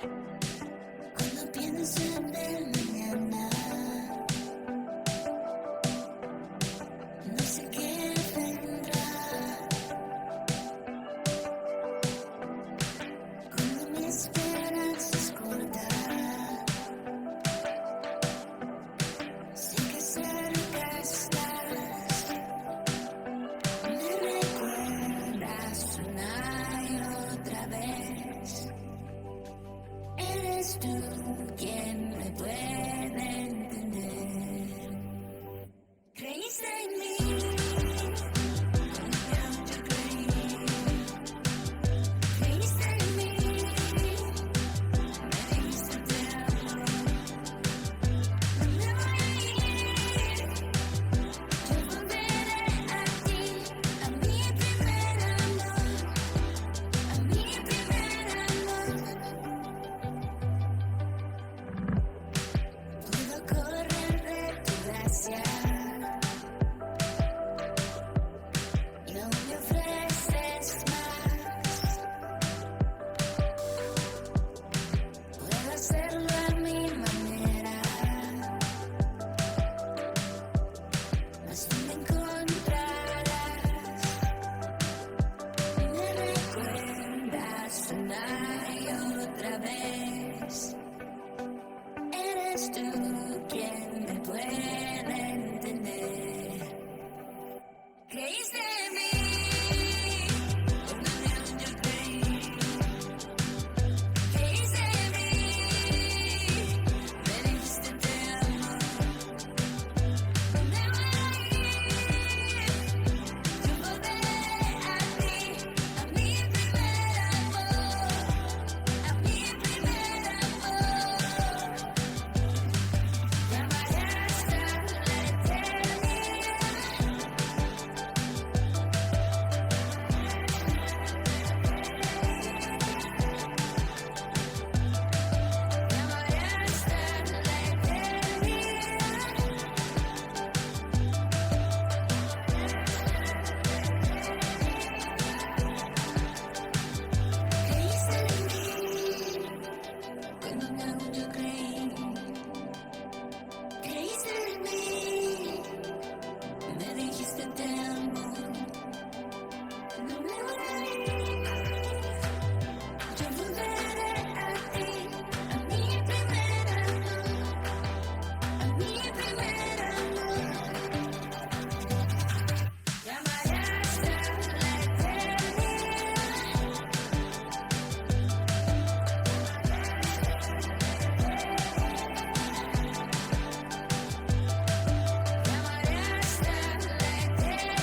Cuando pienso en el mañana, no sé qué vendrá. Cuando mi esperanza es corta, sé que cerca estás. Me recuerdas una y otra vez. Eres tú quien me puede entender. Creíste en mí, cuando yo creí. Creíste en mí, me dijiste te amo. No me voy a ir, yo volveré a ti, a mi primer amor, a mi primer amor. Puedo correr de tu gracia y no me ofreces más. Puedo hacerlo a mi manera, mas tú me encontrarás. Me recuerdas una y otra vez. Eres tú quien me puede entender. Creíste en mí, cuando yo creí. Creíste en mí, me dijiste te amo. No me voy a ir, yo volveré a ti, a mi primer amor, a mi primer amor. Llamaré hasta la eternidad. Llamaré hasta la eternidad. Creíste en mí, cuando aún yo creí. Creíste en mí, me dijiste te amo. No me voy a ir, yo volveré a ti, a mi primer amor, a mi primer amor. Llamaré hasta la eternidad. Llamaré hasta la eternidad.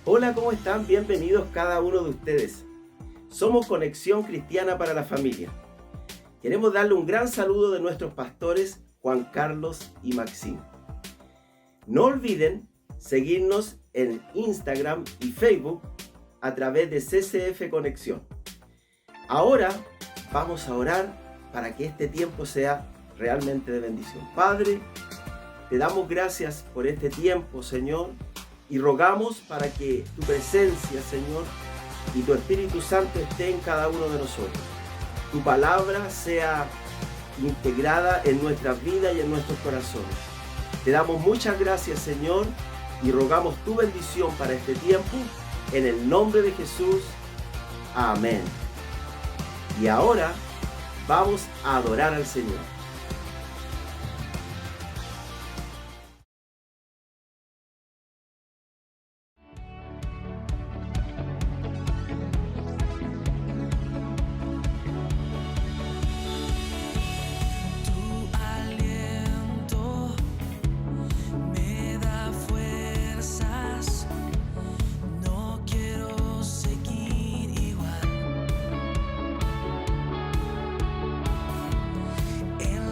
Hola, ¿cómo están? Bienvenidos cada uno de ustedes. Somos Conexión Cristiana para la Familia. Queremos darle un gran saludo de nuestros pastores Juan Carlos y Maxim. No olviden seguirnos en Instagram y Facebook a través de CCF Conexión. Ahora vamos a orar para que este tiempo sea realmente de bendición. Padre, te damos gracias por este tiempo, Señor, y rogamos para que tu presencia, Señor, y tu Espíritu Santo esté en cada uno de nosotros. Tu palabra sea integrada en nuestras vidas y en nuestros corazones. Te damos muchas gracias, Señor, y rogamos tu bendición para este tiempo, en el nombre de Jesús. Amén. Y ahora vamos a adorar al Señor. En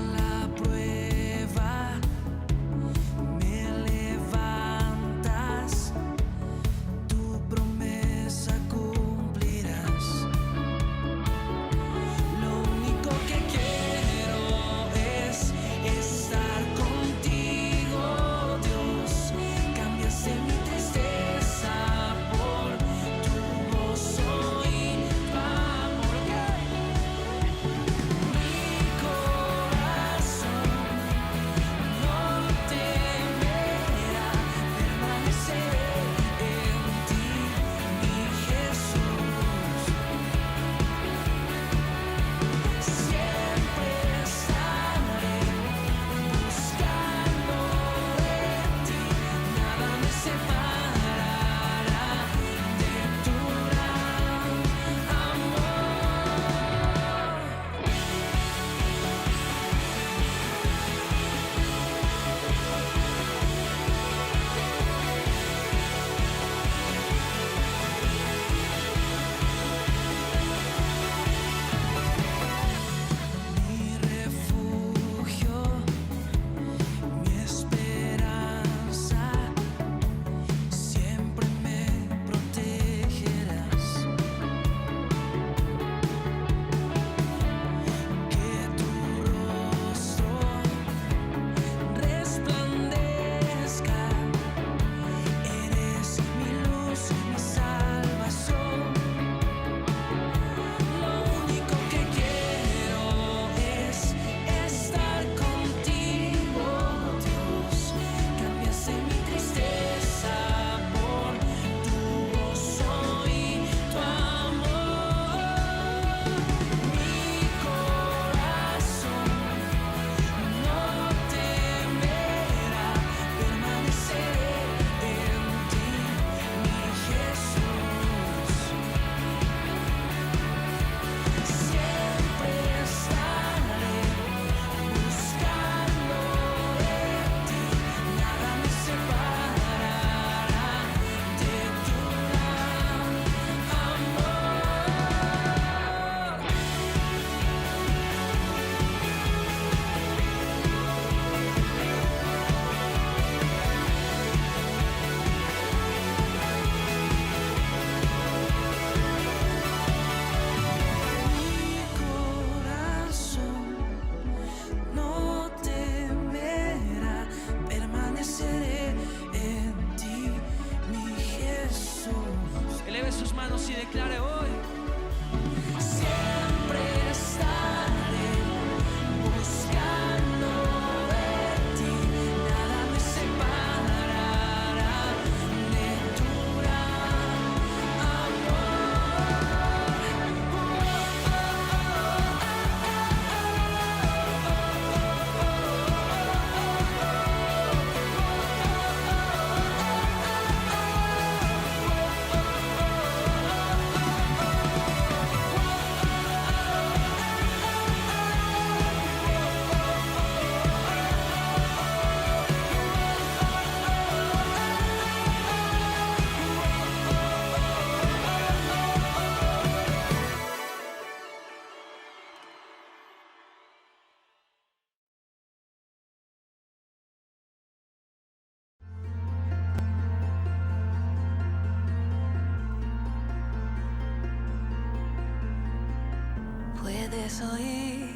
Puedes oír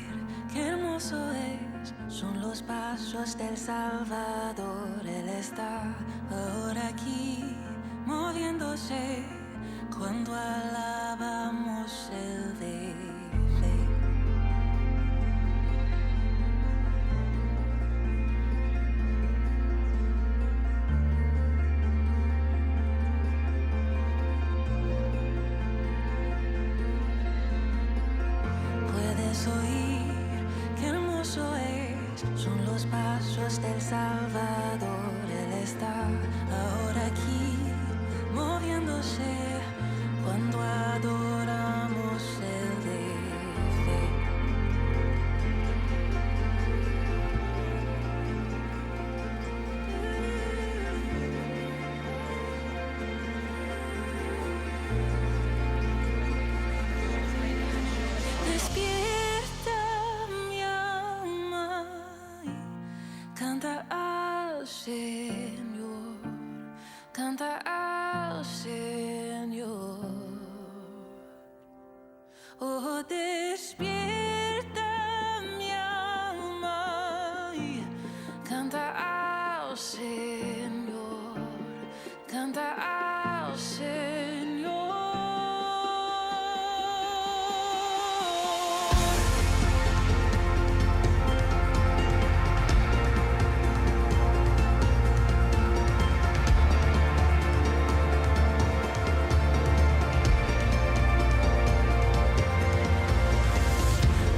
qué hermoso es, son los pasos del Salvador. Él está ahora aquí, moviéndose cuando alabamos el de fe. Puedes oír qué hermoso es, son los pasos del Salvador. Él está ahora aquí, moviéndose cuando adoramos el de fe. Despierta mi alma y canta al Señor, canta al Señor. Oh, despierta mi alma y canta al Señor, canta al Señor.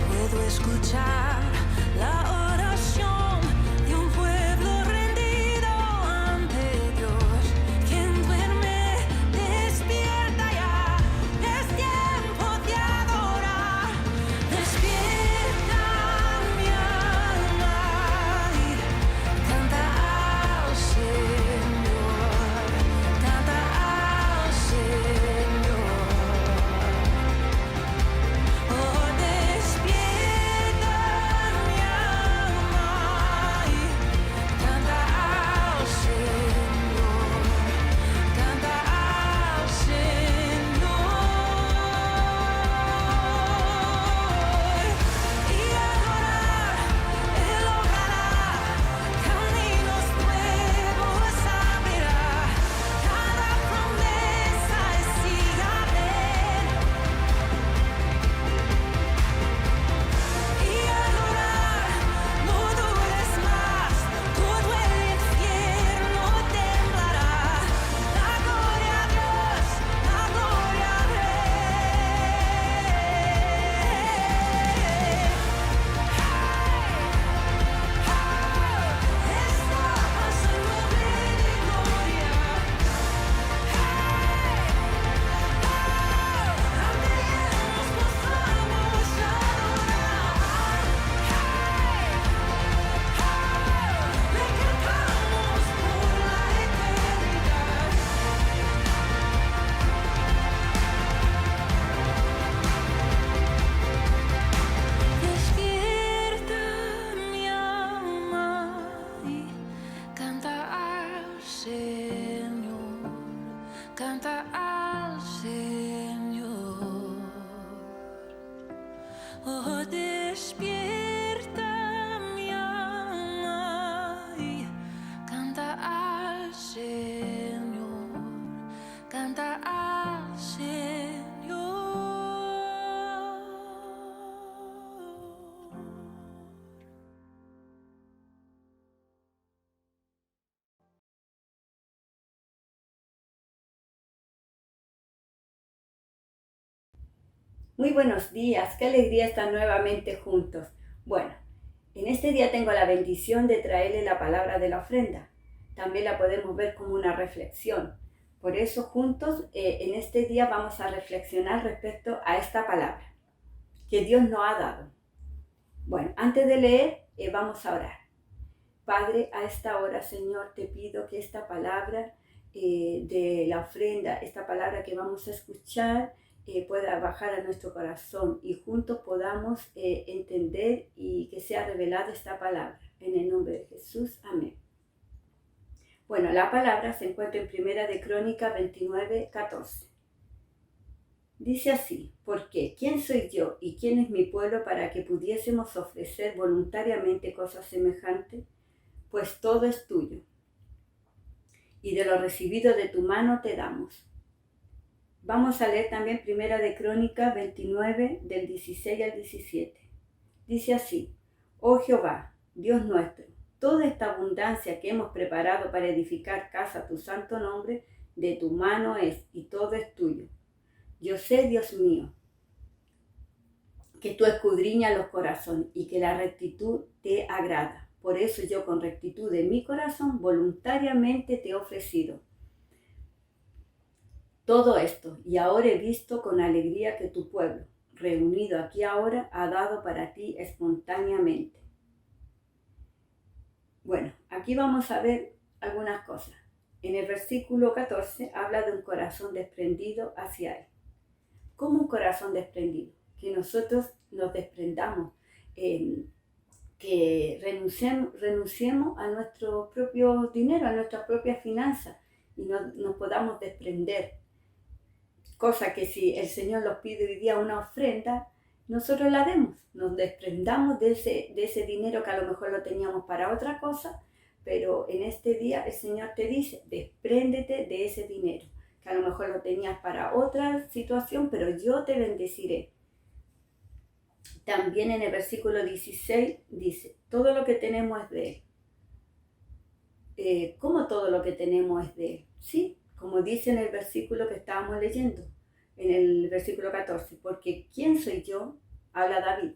Puedo escuchar la oración de un pueblo rendido ante Dios. Quien duerme despierta ya, es tiempo de adorar. Despierta mi alma y canta al Señor, canta al Señor. Oh, despierta mi alma y canta al Señor, canta al Señor. Y adorar, Él obrará, caminos nuevos abrirá, cada promesa es sí, amén. Y adorar, no dudes más, todo el infierno temblará. La gloria a Dios, la gloria al Rey. Estamos en gloria de gloria. Ante Él nos postramos a adorar. Le cantamos por la eternidad. Despierta mi alma y canta al Señor, canta al Señor. Oh, despierta mi alma y canta al Señor, canta al Señor. Muy buenos días, qué alegría estar nuevamente juntos. Bueno, en este día tengo la bendición de traerle la palabra de la ofrenda. También la podemos ver como una reflexión. Por eso juntos en este día vamos a reflexionar respecto a esta palabra que Dios nos ha dado. Bueno, antes de leer vamos a orar. Padre, a esta hora, Señor, te pido que esta palabra de la ofrenda, esta palabra que vamos a escuchar, pueda bajar a nuestro corazón y juntos podamos entender y que sea revelada esta palabra. En el nombre de Jesús, amén. Bueno, la palabra se encuentra en Primera de Crónicas 29:14. Dice así, porque ¿quién soy yo y quién es mi pueblo para que pudiésemos ofrecer voluntariamente cosas semejantes? Pues todo es tuyo, y de lo recibido de tu mano te damos. Vamos a leer también Primera de Crónicas 29, del 16 al 17. Dice así, oh Jehová, Dios nuestro, toda esta abundancia que hemos preparado para edificar casa a tu santo nombre, de tu mano es, y todo es tuyo. Yo sé, Dios mío, que tú escudriñas los corazones y que la rectitud te agrada. Por eso yo con rectitud de mi corazón voluntariamente te he ofrecido todo esto, y ahora he visto con alegría que tu pueblo, reunido aquí ahora, ha dado para ti espontáneamente. Bueno, aquí vamos a ver algunas cosas. En el versículo 14 habla de un corazón desprendido hacia Él. ¿Cómo un corazón desprendido? Que nosotros nos desprendamos, que renunciemos a nuestro propio dinero, a nuestras propias finanzas, y nos podamos desprender. Cosa que si el Señor nos pide hoy día una ofrenda, nosotros la demos, nos desprendamos de ese dinero que a lo mejor lo teníamos para otra cosa, pero en este día el Señor te dice, despréndete de ese dinero, que a lo mejor lo tenías para otra situación, pero yo te bendeciré. También en el versículo 16 dice, todo lo que tenemos es de Él. ¿Cómo todo lo que tenemos es de Él? Sí, como dice en el versículo que estábamos leyendo, en el versículo 14, porque ¿quién soy yo? Habla David.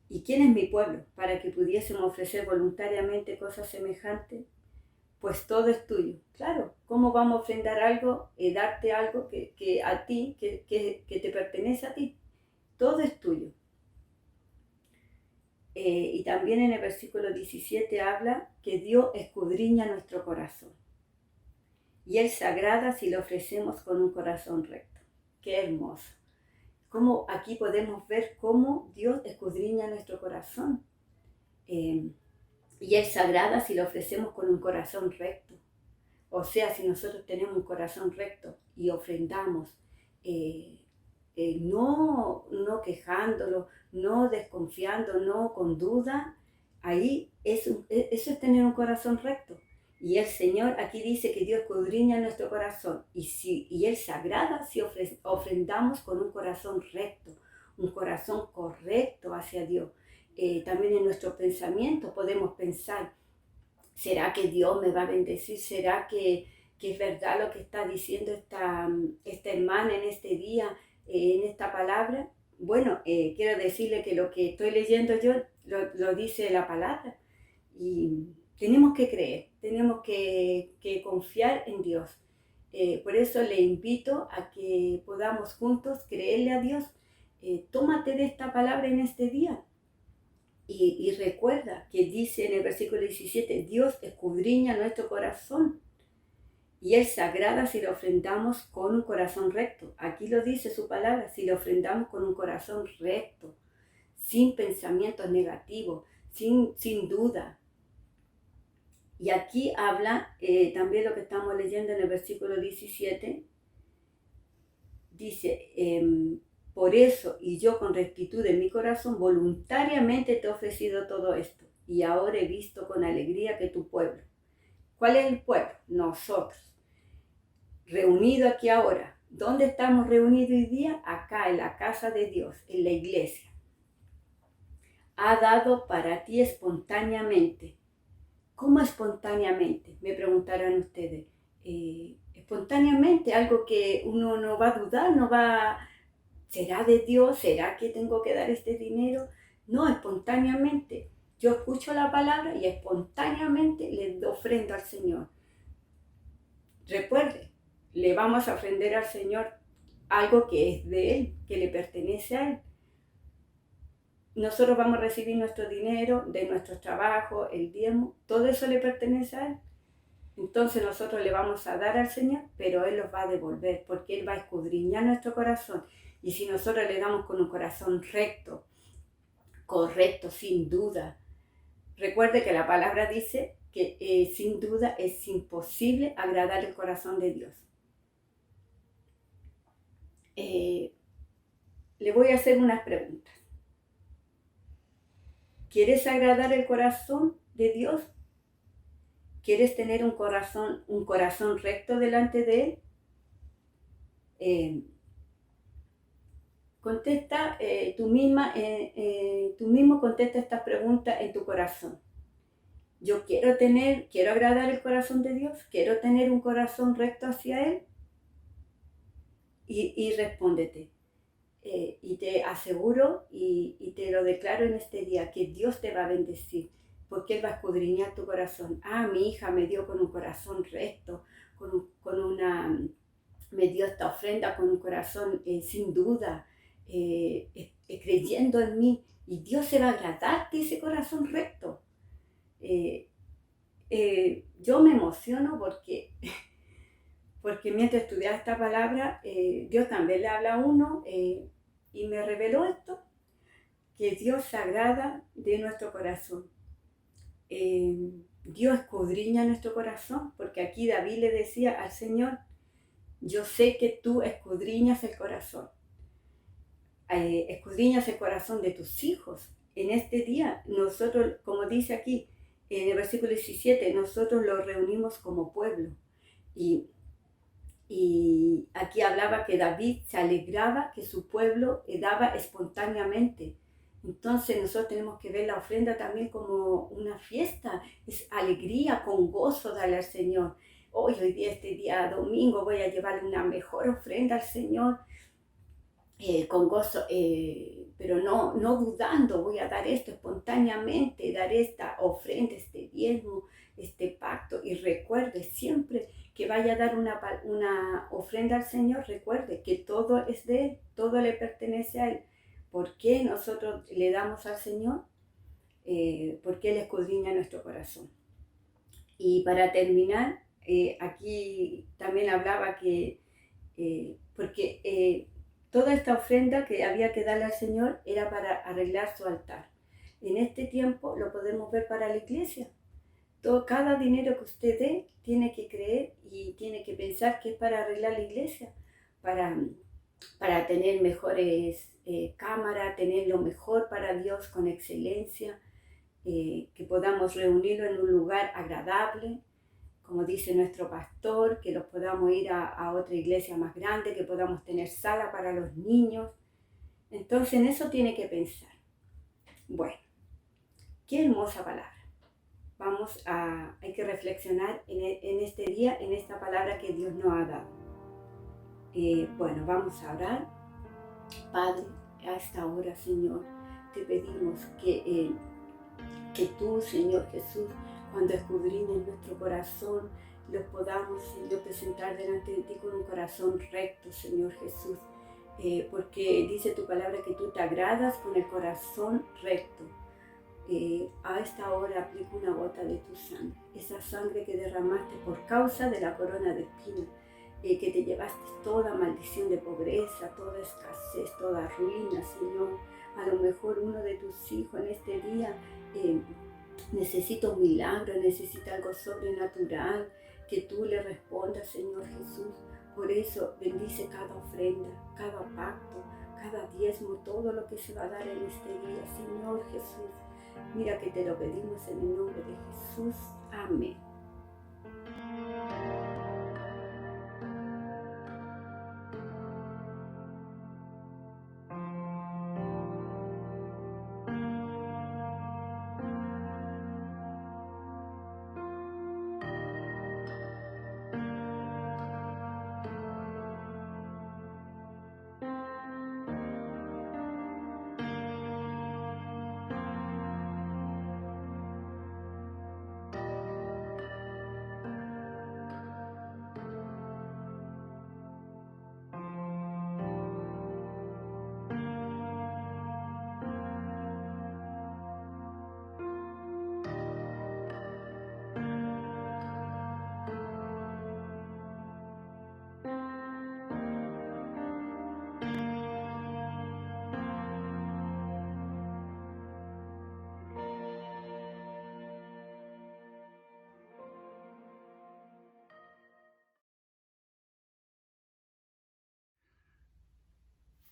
¿Y quién es mi pueblo? Para que pudiésemos ofrecer voluntariamente cosas semejantes, pues todo es tuyo. Claro, ¿cómo vamos a ofrendar algo, darte algo que a ti, que te pertenece a ti? Todo es tuyo. Y también en el versículo 17 habla que Dios escudriña nuestro corazón. Y Él se agrada si lo ofrecemos con un corazón recto. ¡Qué hermoso! Como aquí podemos ver cómo Dios escudriña nuestro corazón. Y Él se agrada si lo ofrecemos con un corazón recto. O sea, si nosotros tenemos un corazón recto y ofrendamos, no quejándolo, no desconfiando, no con duda, ahí eso es tener un corazón recto. Y el Señor aquí dice que Dios escudriña nuestro corazón y Él se agrada si ofrendamos con un corazón recto, un corazón correcto hacia Dios. También en nuestros pensamientos podemos pensar, ¿será que Dios me va a bendecir? ¿Será que es verdad lo que está diciendo esta hermana en este día, en esta palabra? Bueno, quiero decirle que lo que estoy leyendo yo lo dice la palabra. Y tenemos que creer, tenemos que confiar en Dios. Por eso le invito a que podamos juntos creerle a Dios. Tómate de esta palabra en este día. Y recuerda que dice en el versículo 17, Dios escudriña nuestro corazón y Él se agrada si lo ofrendamos con un corazón recto. Aquí lo dice su palabra, si lo ofrendamos con un corazón recto, sin pensamientos negativos, sin duda. Y aquí habla también lo que estamos leyendo en el versículo 17, dice, por eso, y yo con rectitud en mi corazón, voluntariamente te he ofrecido todo esto. Y ahora he visto con alegría que tu pueblo. ¿Cuál es el pueblo? Nosotros. Reunido aquí ahora. ¿Dónde estamos reunidos hoy día? Acá, en la casa de Dios, en la iglesia. Ha dado para ti espontáneamente. ¿Cómo espontáneamente? Me preguntarán ustedes. Espontáneamente, algo que uno no va a dudar, no va... ¿Será de Dios? ¿Será que tengo que dar este dinero? No, espontáneamente. Yo escucho la palabra y espontáneamente le ofrendo al Señor. Recuerde, le vamos a ofrender al Señor algo que es de Él, que le pertenece a Él. Nosotros vamos a recibir nuestro dinero de nuestros trabajos, el diezmo, todo eso le pertenece a Él. Entonces nosotros le vamos a dar al Señor, pero Él los va a devolver, porque Él va a escudriñar nuestro corazón. Y si nosotros le damos con un corazón recto, correcto, sin duda, recuerde que la palabra dice que sin duda es imposible agradar el corazón de Dios. le voy a hacer unas preguntas. ¿Quieres agradar el corazón de Dios? ¿Quieres tener un corazón recto delante de Él? Contesta tú mismo contesta esta pregunta en tu corazón. Yo quiero agradar el corazón de Dios, quiero tener un corazón recto hacia Él. Y respóndete. Y te aseguro y te lo declaro en este día que Dios te va a bendecir porque Él va a escudriñar tu corazón. Mi hija me dio con un corazón recto, me dio esta ofrenda con un corazón sin duda, creyendo en mí, y Dios se va a agradar de ese corazón recto. Yo me emociono porque mientras estudiaba esta palabra, Dios también le habla a uno y me reveló esto, que Dios se agrada de nuestro corazón. Dios escudriña nuestro corazón, porque aquí David le decía al Señor, yo sé que tú escudriñas el corazón. Escudriñas el corazón de tus hijos. En este día, nosotros, como dice aquí, en el versículo 17, nosotros los reunimos como pueblo. Y aquí hablaba que David se alegraba que su pueblo daba espontáneamente. Entonces nosotros tenemos que ver la ofrenda también como una fiesta, es alegría, con gozo darle al Señor. Hoy día, este día domingo, voy a llevarle una mejor ofrenda al Señor, con gozo, pero no dudando, voy a dar esto espontáneamente, dar esta ofrenda, este diezmo, este pacto. Y recuerde siempre que vaya a dar una ofrenda al Señor, recuerde que todo es de Él, todo le pertenece a Él. ¿Por qué nosotros le damos al Señor? Porque Él escudriña nuestro corazón. Y para terminar, aquí también hablaba que, porque toda esta ofrenda que había que darle al Señor era para arreglar su altar. En este tiempo lo podemos ver para la iglesia. Cada dinero que usted dé tiene que creer y tiene que pensar que es para arreglar la iglesia, para tener mejores cámaras, tener lo mejor para Dios con excelencia, que podamos reunirlo en un lugar agradable, como dice nuestro pastor, que los podamos ir a otra iglesia más grande, que podamos tener sala para los niños. Entonces en eso tiene que pensar. Bueno, qué hermosa palabra. Hay que reflexionar en este día, en esta palabra que Dios nos ha dado. Bueno, vamos a orar. Padre, a esta hora, Señor, te pedimos que tú, Señor Jesús, cuando escudriñes nuestro corazón, los podamos, Señor, presentar delante de ti con un corazón recto, Señor Jesús, porque dice tu palabra que tú te agradas con el corazón recto. A esta hora aplico una gota de tu sangre, esa sangre que derramaste por causa de la corona de espinas, que te llevaste toda maldición de pobreza, toda escasez, toda ruina, Señor. A lo mejor uno de tus hijos en este día necesita un milagro, necesita algo sobrenatural, que tú le respondas, Señor Jesús. Por eso bendice cada ofrenda, cada pacto, cada diezmo, todo lo que se va a dar en este día, Señor Jesús. Mira que te lo pedimos en el nombre de Jesús. Amén.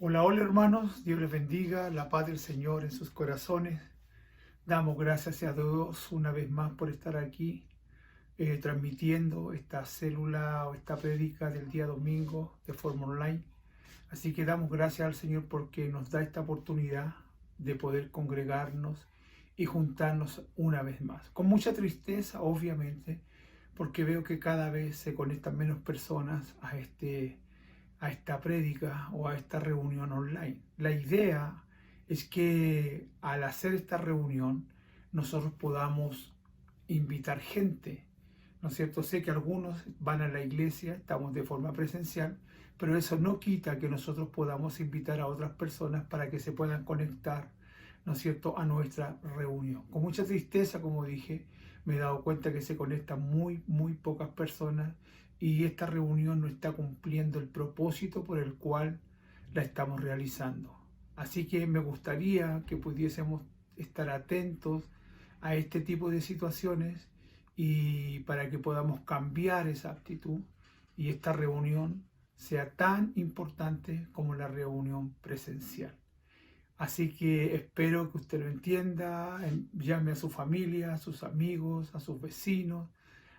Hola, hola hermanos, Dios les bendiga, la paz del Señor en sus corazones. Damos gracias a Dios una vez más por estar aquí transmitiendo esta célula o esta prédica del día domingo de forma online. Así que damos gracias al Señor porque nos da esta oportunidad de poder congregarnos y juntarnos una vez más. Con mucha tristeza, obviamente, porque veo que cada vez se conectan menos personas a esta prédica o a esta reunión online. La idea es que al hacer esta reunión nosotros podamos invitar gente, ¿no es cierto? Sé que algunos van a la iglesia, estamos de forma presencial, pero eso no quita que nosotros podamos invitar a otras personas para que se puedan conectar, ¿no es cierto?, a nuestra reunión. Con mucha tristeza, como dije, me he dado cuenta que se conectan muy pocas personas y esta reunión no está cumpliendo el propósito por el cual la estamos realizando. Así que me gustaría que pudiésemos estar atentos a este tipo de situaciones y para que podamos cambiar esa actitud y esta reunión sea tan importante como la reunión presencial. Así que espero que usted lo entienda, llame a su familia, a sus amigos, a sus vecinos,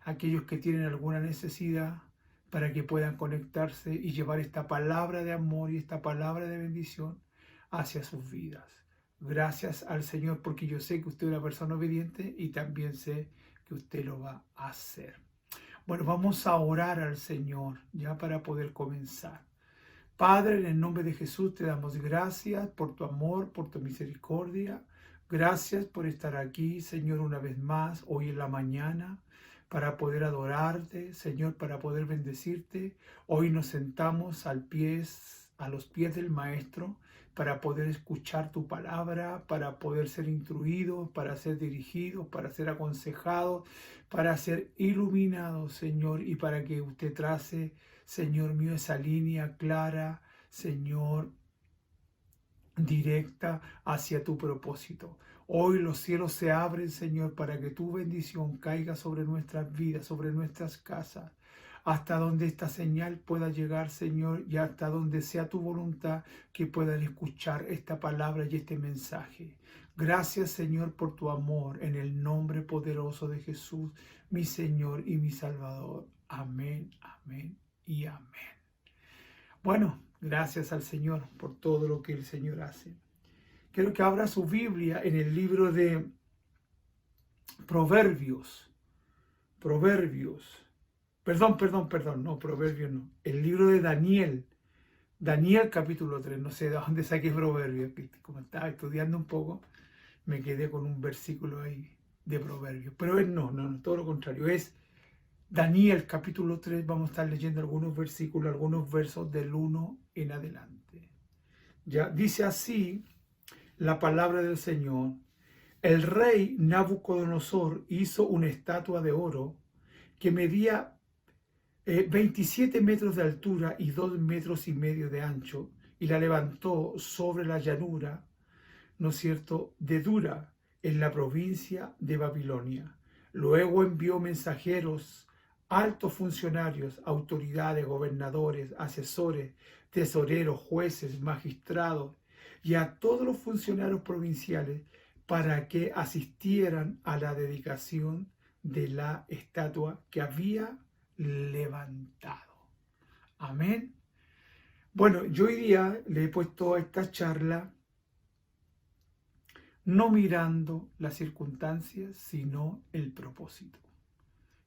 a aquellos que tienen alguna necesidad para que puedan conectarse y llevar esta palabra de amor y esta palabra de bendición hacia sus vidas. Gracias al Señor porque yo sé que usted es una persona obediente y también sé que usted lo va a hacer. Bueno, vamos a orar al Señor ya para poder comenzar. Padre, en el nombre de Jesús te damos gracias por tu amor, por tu misericordia. Gracias por estar aquí, Señor, una vez más, hoy en la mañana, para poder adorarte, Señor, para poder bendecirte. Hoy nos sentamos a los pies del Maestro, para poder escuchar tu palabra, para poder ser instruidos, para ser dirigidos, para ser aconsejados, para ser iluminados, Señor, y para que usted trace, Señor mío, esa línea clara, Señor, directa hacia tu propósito. Hoy los cielos se abren, Señor, para que tu bendición caiga sobre nuestras vidas, sobre nuestras casas, hasta donde esta señal pueda llegar, Señor, y hasta donde sea tu voluntad que puedan escuchar esta palabra y este mensaje. Gracias, Señor, por tu amor, en el nombre poderoso de Jesús, mi Señor y mi Salvador. Amén, amén y amén. Bueno, gracias al Señor por todo lo que el Señor hace. Quiero que abra su Biblia en el libro de Proverbios. El libro de Daniel. Daniel capítulo 3, no sé de dónde saqué Proverbios, como estaba estudiando un poco, me quedé con un versículo ahí de Proverbios. Pero no, todo lo contrario, es Daniel capítulo 3, vamos a estar leyendo algunos versículos, algunos versos del 1 en adelante. Ya dice así la palabra del Señor. El rey Nabucodonosor hizo una estatua de oro que medía 27 metros de altura y 2,5 metros de ancho, y la levantó sobre la llanura, ¿no es cierto?, de Dura, en la provincia de Babilonia. Luego envió mensajeros, altos funcionarios, autoridades, gobernadores, asesores, tesoreros, jueces, magistrados y a todos los funcionarios provinciales para que asistieran a la dedicación de la estatua que había levantado. Amén. Bueno, yo hoy día le he puesto a esta charla no mirando las circunstancias, sino el propósito.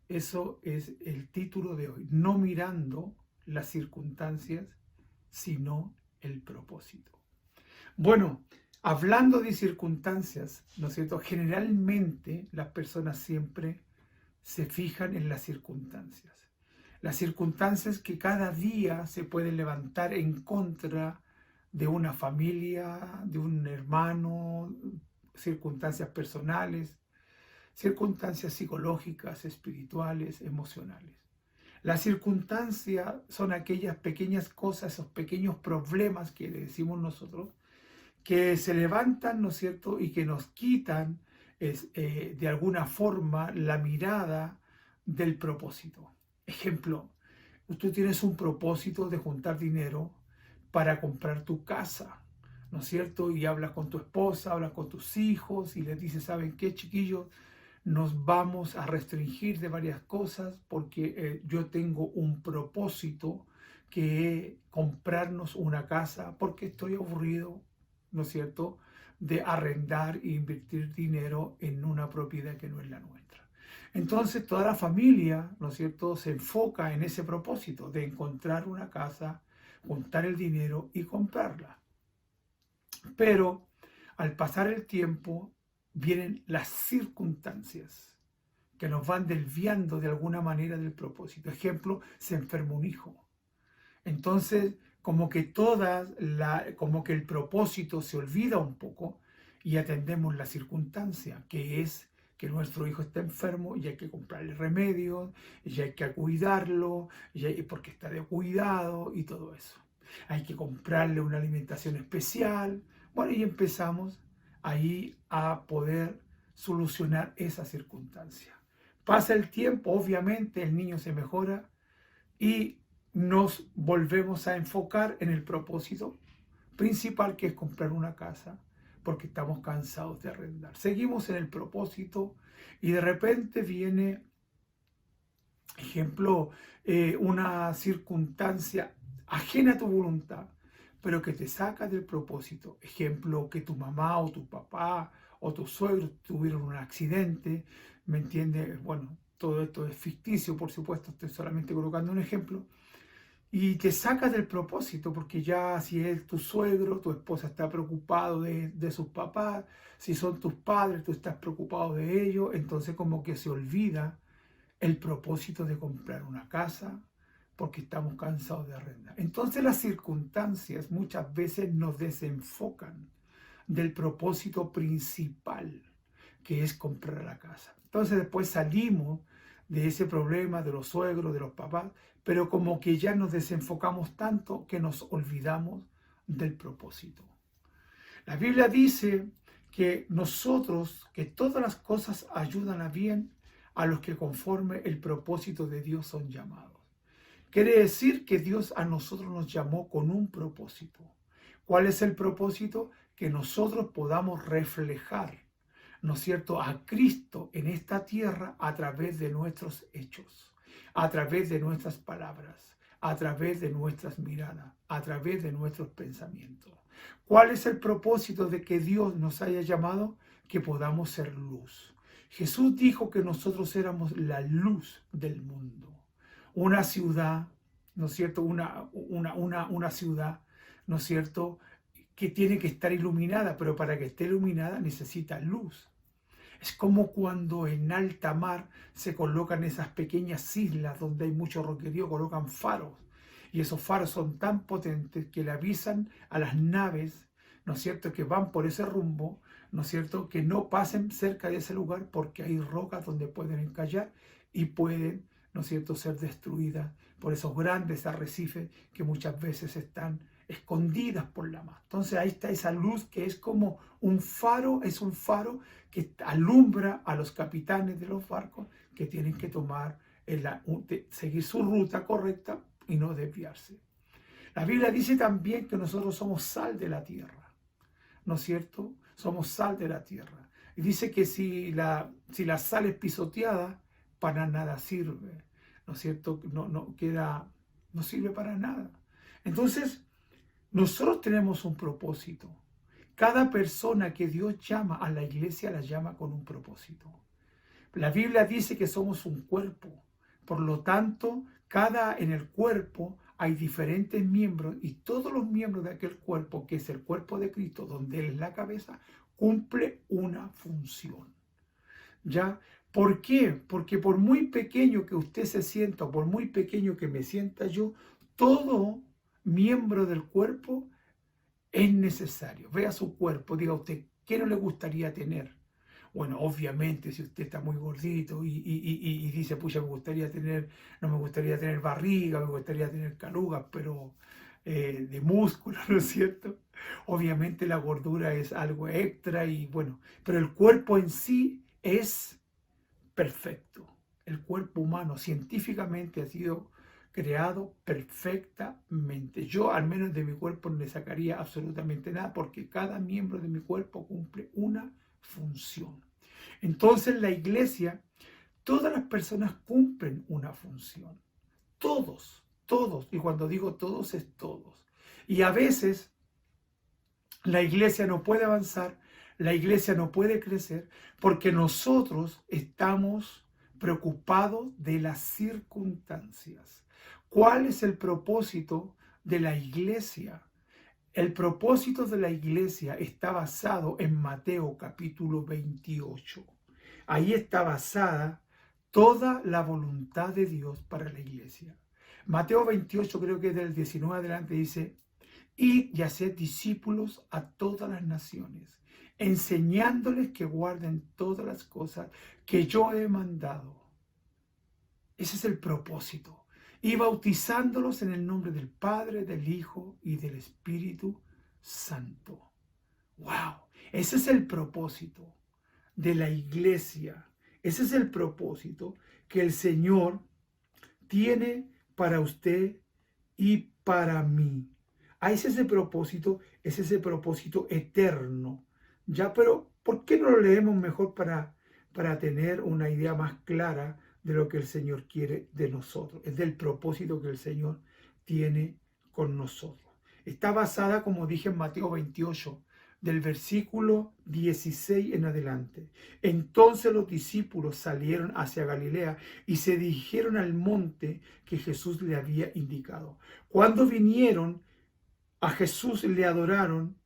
Eso es el título de hoy. No mirando las circunstancias, sino el propósito. Bueno, hablando de circunstancias, ¿no es cierto? Generalmente las personas siempre se fijan en las circunstancias. Las circunstancias que cada día se pueden levantar en contra de una familia, de un hermano, circunstancias personales, circunstancias psicológicas, espirituales, emocionales. Las circunstancias son aquellas pequeñas cosas, esos pequeños problemas que le decimos nosotros, que se levantan, ¿no es cierto?, y que nos quitan de alguna forma la mirada del propósito. Ejemplo, tú tienes un propósito de juntar dinero para comprar tu casa, ¿no es cierto? Y hablas con tu esposa, hablas con tus hijos y les dices, ¿saben qué, chiquillos? Nos vamos a restringir de varias cosas porque yo tengo un propósito que es comprarnos una casa porque estoy aburrido, ¿no es cierto?, de arrendar e invertir dinero en una propiedad que no es la nuestra. Entonces toda la familia, ¿no es cierto?, se enfoca en ese propósito de encontrar una casa, juntar el dinero y comprarla. Pero al pasar el tiempo vienen las circunstancias que nos van desviando de alguna manera del propósito. Ejemplo, se enferma un hijo. Entonces, como que el propósito se olvida un poco y atendemos la circunstancia, que es que nuestro hijo está enfermo y hay que comprarle remedios, y hay que cuidarlo, porque está de cuidado y todo eso. Hay que comprarle una alimentación especial. Bueno, y empezamos ahí a poder solucionar esa circunstancia. Pasa el tiempo, obviamente el niño se mejora y nos volvemos a enfocar en el propósito principal, que es comprar una casa, porque estamos cansados de arrendar. Seguimos en el propósito y de repente viene, ejemplo, una circunstancia ajena a tu voluntad, pero que te saca del propósito. Ejemplo, que tu mamá o tu papá o tu suegro tuvieron un accidente, ¿me entiendes? Bueno, todo esto es ficticio, por supuesto, estoy solamente colocando un ejemplo. Y te sacas del propósito, porque ya si es tu suegro, tu esposa está preocupado de sus papás, si son tus padres, tú estás preocupado de ellos, entonces como que se olvida el propósito de comprar una casa, porque estamos cansados de arrendar. Entonces las circunstancias muchas veces nos desenfocan del propósito principal, que es comprar la casa. Entonces después salimos de ese problema de los suegros, de los papás, pero como que ya nos desenfocamos tanto que nos olvidamos del propósito. La Biblia dice que todas las cosas ayudan a bien a los que conforme el propósito de Dios son llamados. Quiere decir que Dios a nosotros nos llamó con un propósito. ¿Cuál es el propósito? Que nosotros podamos reflejar, ¿no es cierto?, a Cristo en esta tierra a través de nuestros hechos, a través de nuestras palabras, a través de nuestras miradas, a través de nuestros pensamientos. ¿Cuál es el propósito de que Dios nos haya llamado? Que podamos ser luz. Jesús dijo que nosotros éramos la luz del mundo. Una ciudad, ¿no es cierto?, una ciudad, ¿no es cierto?, que tiene que estar iluminada, pero para que esté iluminada necesita luz. Es como cuando en alta mar se colocan esas pequeñas islas donde hay mucho roquerío, colocan faros. Y esos faros son tan potentes que le avisan a las naves, ¿no es cierto?, que van por ese rumbo, ¿no es cierto?, que no pasen cerca de ese lugar porque hay rocas donde pueden encallar y pueden, ¿no es cierto?, ser destruidas por esos grandes arrecifes que muchas veces están escondidas por la mar. Entonces ahí está esa luz que es como un faro, es un faro que alumbra a los capitanes de los barcos que tienen que seguir su ruta correcta y no desviarse. La Biblia dice también que nosotros somos sal de la tierra, ¿no es cierto? Somos sal de la tierra. Y dice que si la sal es pisoteada, para nada sirve, ¿no es cierto? No sirve para nada. Entonces, nosotros tenemos un propósito. Cada persona que Dios llama a la iglesia la llama con un propósito. La Biblia dice que somos un cuerpo. Por lo tanto, en el cuerpo hay diferentes miembros y todos los miembros de aquel cuerpo, que es el cuerpo de Cristo, donde Él es la cabeza, cumple una función. ¿Ya? ¿Por qué? Porque por muy pequeño que usted se sienta, o por muy pequeño que me sienta yo, todo miembro del cuerpo es necesario. Vea su cuerpo, diga usted, ¿qué no le gustaría tener? Bueno, obviamente, si usted está muy gordito y dice, pucha, no me gustaría tener barriga, me gustaría tener calugas, pero de músculo, ¿no es cierto? Obviamente la gordura es algo extra y bueno, pero el cuerpo en sí es perfecto. El cuerpo humano científicamente ha sido creado perfectamente. Yo al menos de mi cuerpo no le sacaría absolutamente nada porque cada miembro de mi cuerpo cumple una función. Entonces la iglesia, todas las personas cumplen una función. Todos, todos. Y cuando digo todos es todos. Y a veces la iglesia no puede avanzar, la iglesia no puede crecer porque nosotros estamos preocupados de las circunstancias. ¿Cuál es el propósito de la iglesia? El propósito de la iglesia está basado en Mateo capítulo 28. Ahí está basada toda la voluntad de Dios para la iglesia. Mateo 28, creo que del 19 adelante, dice: id y haced discípulos a todas las naciones, enseñándoles que guarden todas las cosas que yo he mandado. Ese es el propósito. Y bautizándolos en el nombre del Padre, del Hijo y del Espíritu Santo. ¡Wow! Ese es el propósito de la iglesia. Ese es el propósito que el Señor tiene para usted y para mí. Ese es ese propósito eterno. Ya, pero ¿por qué no lo leemos mejor para tener una idea más clara de lo que el Señor quiere de nosotros? Es del propósito que el Señor tiene con nosotros. Está basada, como dije, en Mateo 28, del versículo 16 en adelante. Entonces los discípulos salieron hacia Galilea y se dirigieron al monte que Jesús le había indicado. Cuando vinieron a Jesús le adoraron,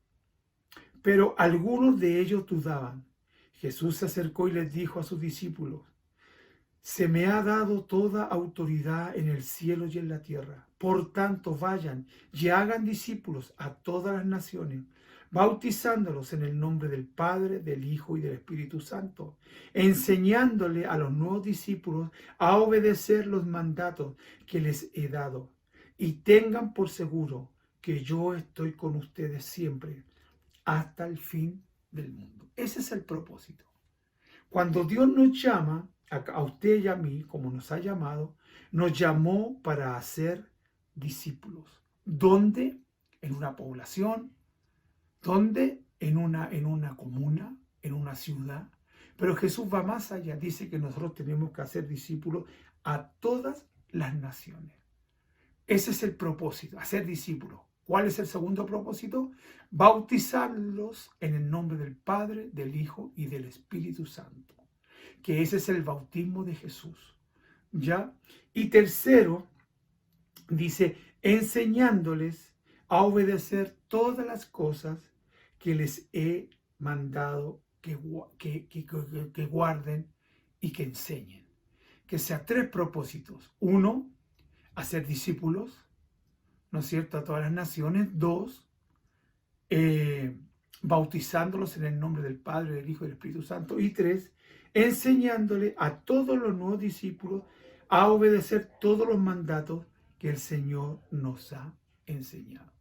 pero algunos de ellos dudaban. Jesús se acercó y les dijo a sus discípulos: se me ha dado toda autoridad en el cielo y en la tierra. Por tanto, vayan y hagan discípulos a todas las naciones, bautizándolos en el nombre del Padre, del Hijo y del Espíritu Santo, enseñándole a los nuevos discípulos a obedecer los mandatos que les he dado. Y tengan por seguro que yo estoy con ustedes siempre, hasta el fin del mundo. Ese es el propósito. Cuando Dios nos llama, a usted y a mí, como nos ha llamado, nos llamó para hacer discípulos. ¿Dónde? En una población. ¿Dónde? En una comuna, en una ciudad. Pero Jesús va más allá. Dice que nosotros tenemos que hacer discípulos a todas las naciones. Ese es el propósito, hacer discípulos. ¿Cuál es el segundo propósito? Bautizarlos en el nombre del Padre, del Hijo y del Espíritu Santo. Que ese es el bautismo de Jesús. ¿Ya? Y tercero, dice, enseñándoles a obedecer todas las cosas que les he mandado que guarden y que enseñen. Que sea tres propósitos. Uno, hacer discípulos, ¿no es cierto?, a todas las naciones. Dos, bautizándolos en el nombre del Padre, del Hijo y del Espíritu Santo. Y tres, enseñándole a todos los nuevos discípulos a obedecer todos los mandatos que el Señor nos ha enseñado.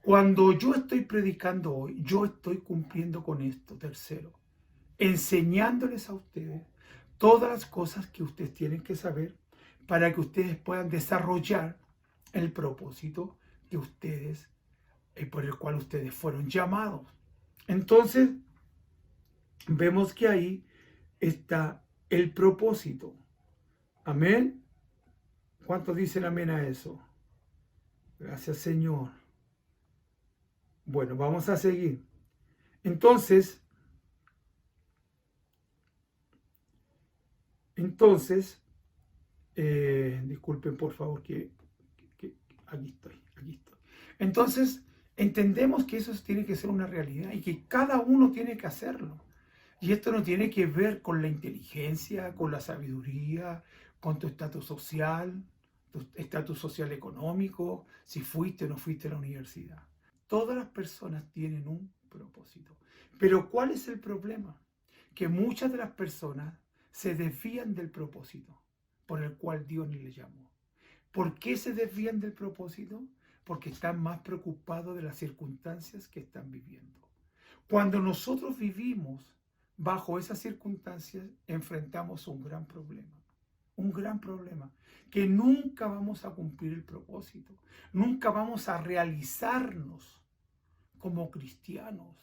Cuando yo estoy predicando hoy, yo estoy cumpliendo con esto. Tercero, enseñándoles a ustedes todas las cosas que ustedes tienen que saber para que ustedes puedan desarrollar el propósito que ustedes, por el cual ustedes fueron llamados. Entonces, vemos que ahí está el propósito. Amén. ¿Cuántos dicen amén a eso? Gracias, Señor. Bueno, vamos a seguir. Entonces, disculpen por favor que aquí estoy. Entonces, entendemos que eso tiene que ser una realidad y que cada uno tiene que hacerlo. Y esto no tiene que ver con la inteligencia, con la sabiduría, con tu estatus social económico, si fuiste o no fuiste a la universidad. Todas las personas tienen un propósito. Pero ¿cuál es el problema? Que muchas de las personas se desvían del propósito por el cual Dios les llamó. ¿Por qué se desvían del propósito? Porque están más preocupados de las circunstancias que están viviendo. Cuando nosotros vivimos bajo esas circunstancias, enfrentamos un gran problema. un gran problema, que nunca vamos a cumplir el propósito, nunca vamos a realizarnos como cristianos,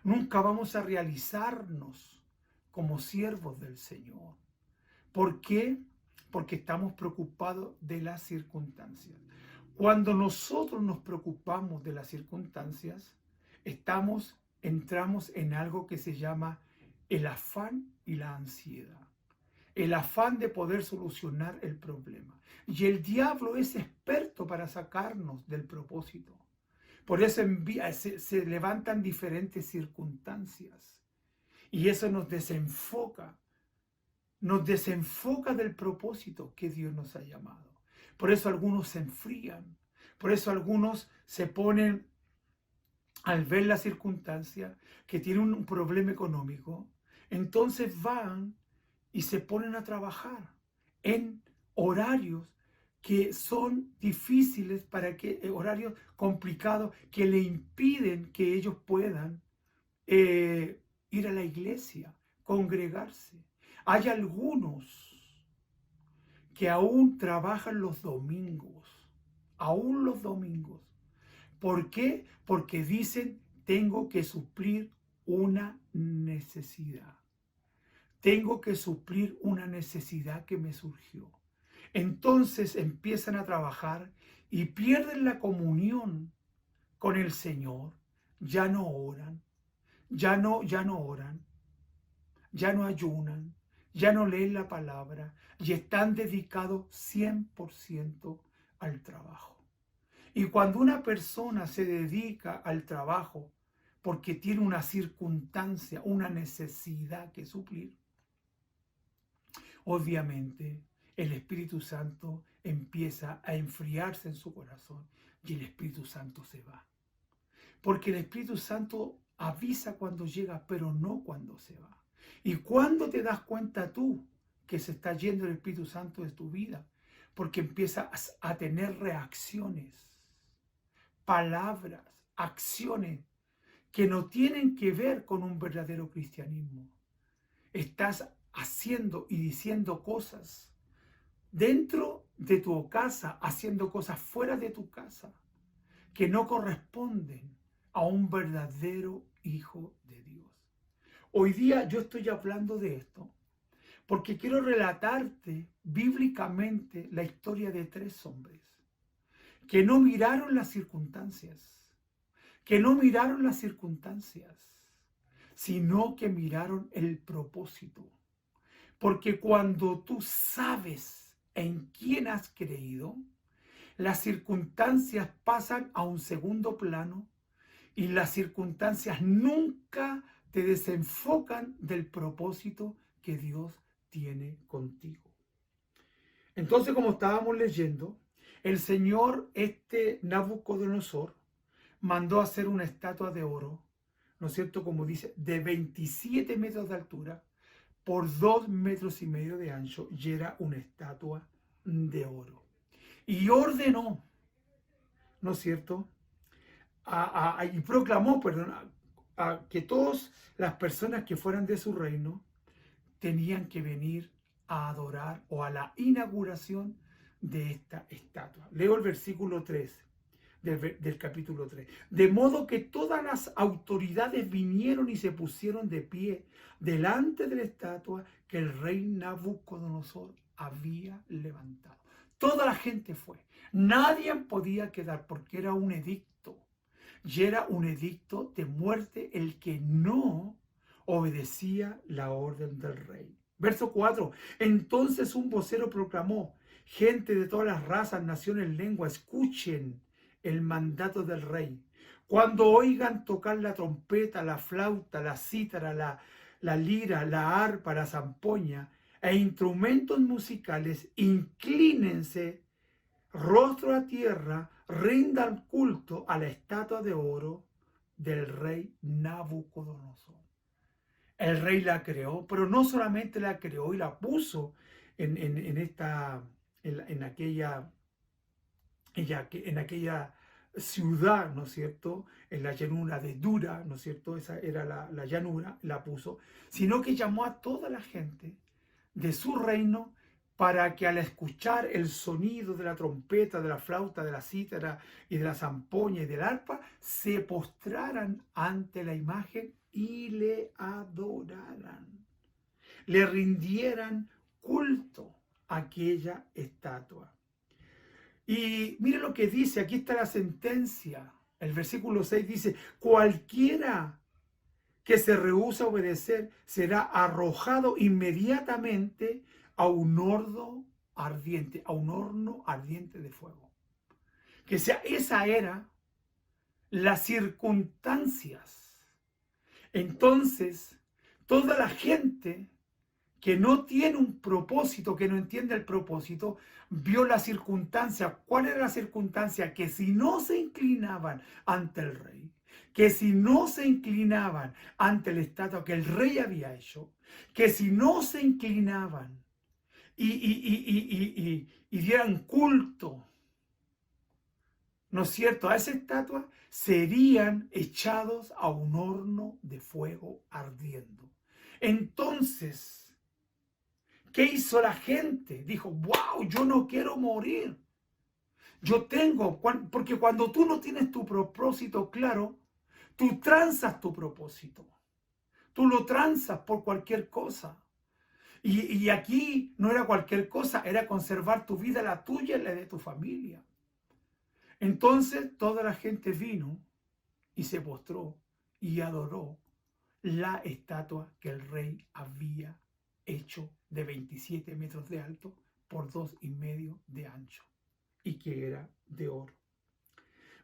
nunca vamos a realizarnos como siervos del Señor. ¿Por qué? Porque estamos preocupados de las circunstancias. Cuando nosotros nos preocupamos de las circunstancias, entramos en algo que se llama el afán y la ansiedad. El afán de poder solucionar el problema. Y el diablo es experto para sacarnos del propósito. Por eso se levantan diferentes circunstancias. Y eso nos desenfoca del propósito que Dios nos ha llamado. Por eso algunos se enfrían. Por eso algunos se ponen, al ver la circunstancia, que tienen un problema económico, entonces van y se ponen a trabajar en horarios que son difíciles, horarios complicados que le impiden que ellos puedan ir a la iglesia, congregarse. Hay algunos que aún trabajan los domingos, aún los domingos. ¿Por qué? Porque dicen, tengo que suplir una necesidad. Tengo que suplir una necesidad que me surgió. Entonces empiezan a trabajar y pierden la comunión con el Señor. Ya no oran, ya no oran, ya no ayunan, ya no leen la palabra y están dedicados 100% al trabajo. Y cuando una persona se dedica al trabajo porque tiene una circunstancia, una necesidad que suplir, obviamente el Espíritu Santo empieza a enfriarse en su corazón y el Espíritu Santo se va. Porque el Espíritu Santo avisa cuando llega, pero no cuando se va. ¿Y cuándo te das cuenta tú que se está yendo el Espíritu Santo de tu vida? Porque empiezas a tener reacciones, palabras, acciones que no tienen que ver con un verdadero cristianismo. Estás haciendo y diciendo cosas dentro de tu casa, haciendo cosas fuera de tu casa que no corresponden a un verdadero hijo de Dios. Hoy día yo estoy hablando de esto porque quiero relatarte bíblicamente la historia de 3 hombres que no miraron las circunstancias, sino que miraron el propósito. Porque cuando tú sabes en quién has creído, las circunstancias pasan a un segundo plano y las circunstancias nunca te desenfocan del propósito que Dios tiene contigo. Entonces, como estábamos leyendo, el señor Nabucodonosor mandó hacer una estatua de oro, ¿no es cierto? Como dice, de 27 metros de altura por 2,5 metros de ancho, y era una estatua de oro. Y ordenó, ¿no es cierto? Y proclamó, que todas las personas que fueran de su reino tenían que venir a adorar o a la inauguración de esta estatua. Leo el versículo 3 del capítulo 3. De modo que todas las autoridades vinieron y se pusieron de pie delante de la estatua que el rey Nabucodonosor había levantado. Toda la gente fue. Nadie podía quedar porque era un edicto. Y era un edicto de muerte el que no obedecía la orden del rey. Verso 4. Entonces un vocero proclamó: gente de todas las razas, naciones, lenguas, escuchen el mandato del rey. Cuando oigan tocar la trompeta, la flauta, la cítara, la lira, la arpa, la zampoña e instrumentos musicales, inclínense rostro a tierra, rindan culto a la estatua de oro del rey Nabucodonosor. El rey la creó, pero no solamente la creó y la puso en aquella ciudad, ¿no es cierto? En la llanura de Dura, ¿no es cierto? Esa era la llanura, la puso, sino que llamó a toda la gente de su reino para que al escuchar el sonido de la trompeta, de la flauta, de la cítara y de la zampoña y del arpa, se postraran ante la imagen y le adoraran, le rindieran culto a aquella estatua. Y mire lo que dice, aquí está la sentencia. El versículo 6 dice, cualquiera que se rehúsa a obedecer será arrojado inmediatamente a un horno ardiente, a un horno ardiente de fuego. Que sea, esa era las circunstancias. Entonces, toda la gente que no tiene un propósito, que no entiende el propósito, vio la circunstancia. ¿Cuál era la circunstancia? Que si no se inclinaban ante el rey, que si no se inclinaban ante la estatua que el rey había hecho, que si no se inclinaban y dieran culto, ¿no es cierto?, a esa estatua, serían echados a un horno de fuego ardiendo. Entonces, ¿qué hizo la gente? Dijo, wow, yo no quiero morir. Yo tengo, porque cuando tú no tienes tu propósito claro, tú transas tu propósito. Tú lo transas por cualquier cosa. Y aquí no era cualquier cosa, era conservar tu vida, la tuya y la de tu familia. Entonces toda la gente vino y se postró y adoró la estatua que el rey había hecho de 27 metros de alto por 2,5 de ancho y que era de oro.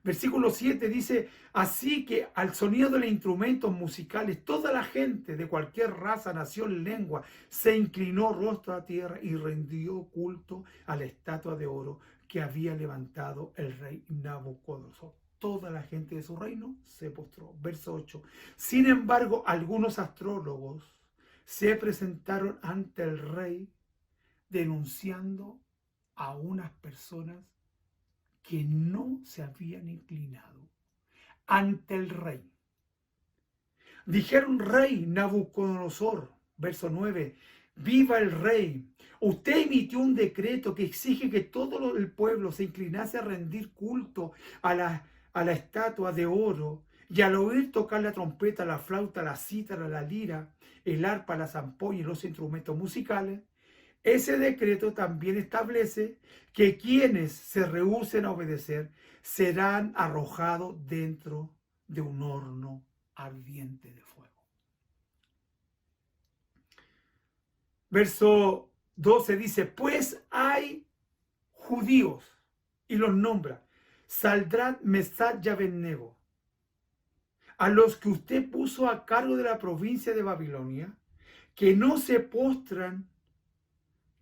Versículo 7 dice, así que al sonido de los instrumentos musicales, toda la gente de cualquier raza, nación, lengua, se inclinó rostro a tierra y rindió culto a la estatua de oro que había levantado el rey Nabucodonosor. Toda la gente de su reino se postró. Verso 8. Sin embargo, algunos astrólogos se presentaron ante el rey denunciando a unas personas que no se habían inclinado ante el rey. Dijeron, rey Nabucodonosor, verso 9, viva el rey. Usted emitió un decreto que exige que todo el pueblo se inclinase a rendir culto a la estatua de oro, y al oír tocar la trompeta, la flauta, la cítara, la lira, el arpa, la zampoña y los instrumentos musicales. Ese decreto también establece que quienes se rehúsen a obedecer serán arrojados dentro de un horno ardiente de fuego. Verso 12 dice, pues hay judíos, y los nombra, Sadrach, Mesach y Abednego, a los que usted puso a cargo de la provincia de Babilonia, que no se postran,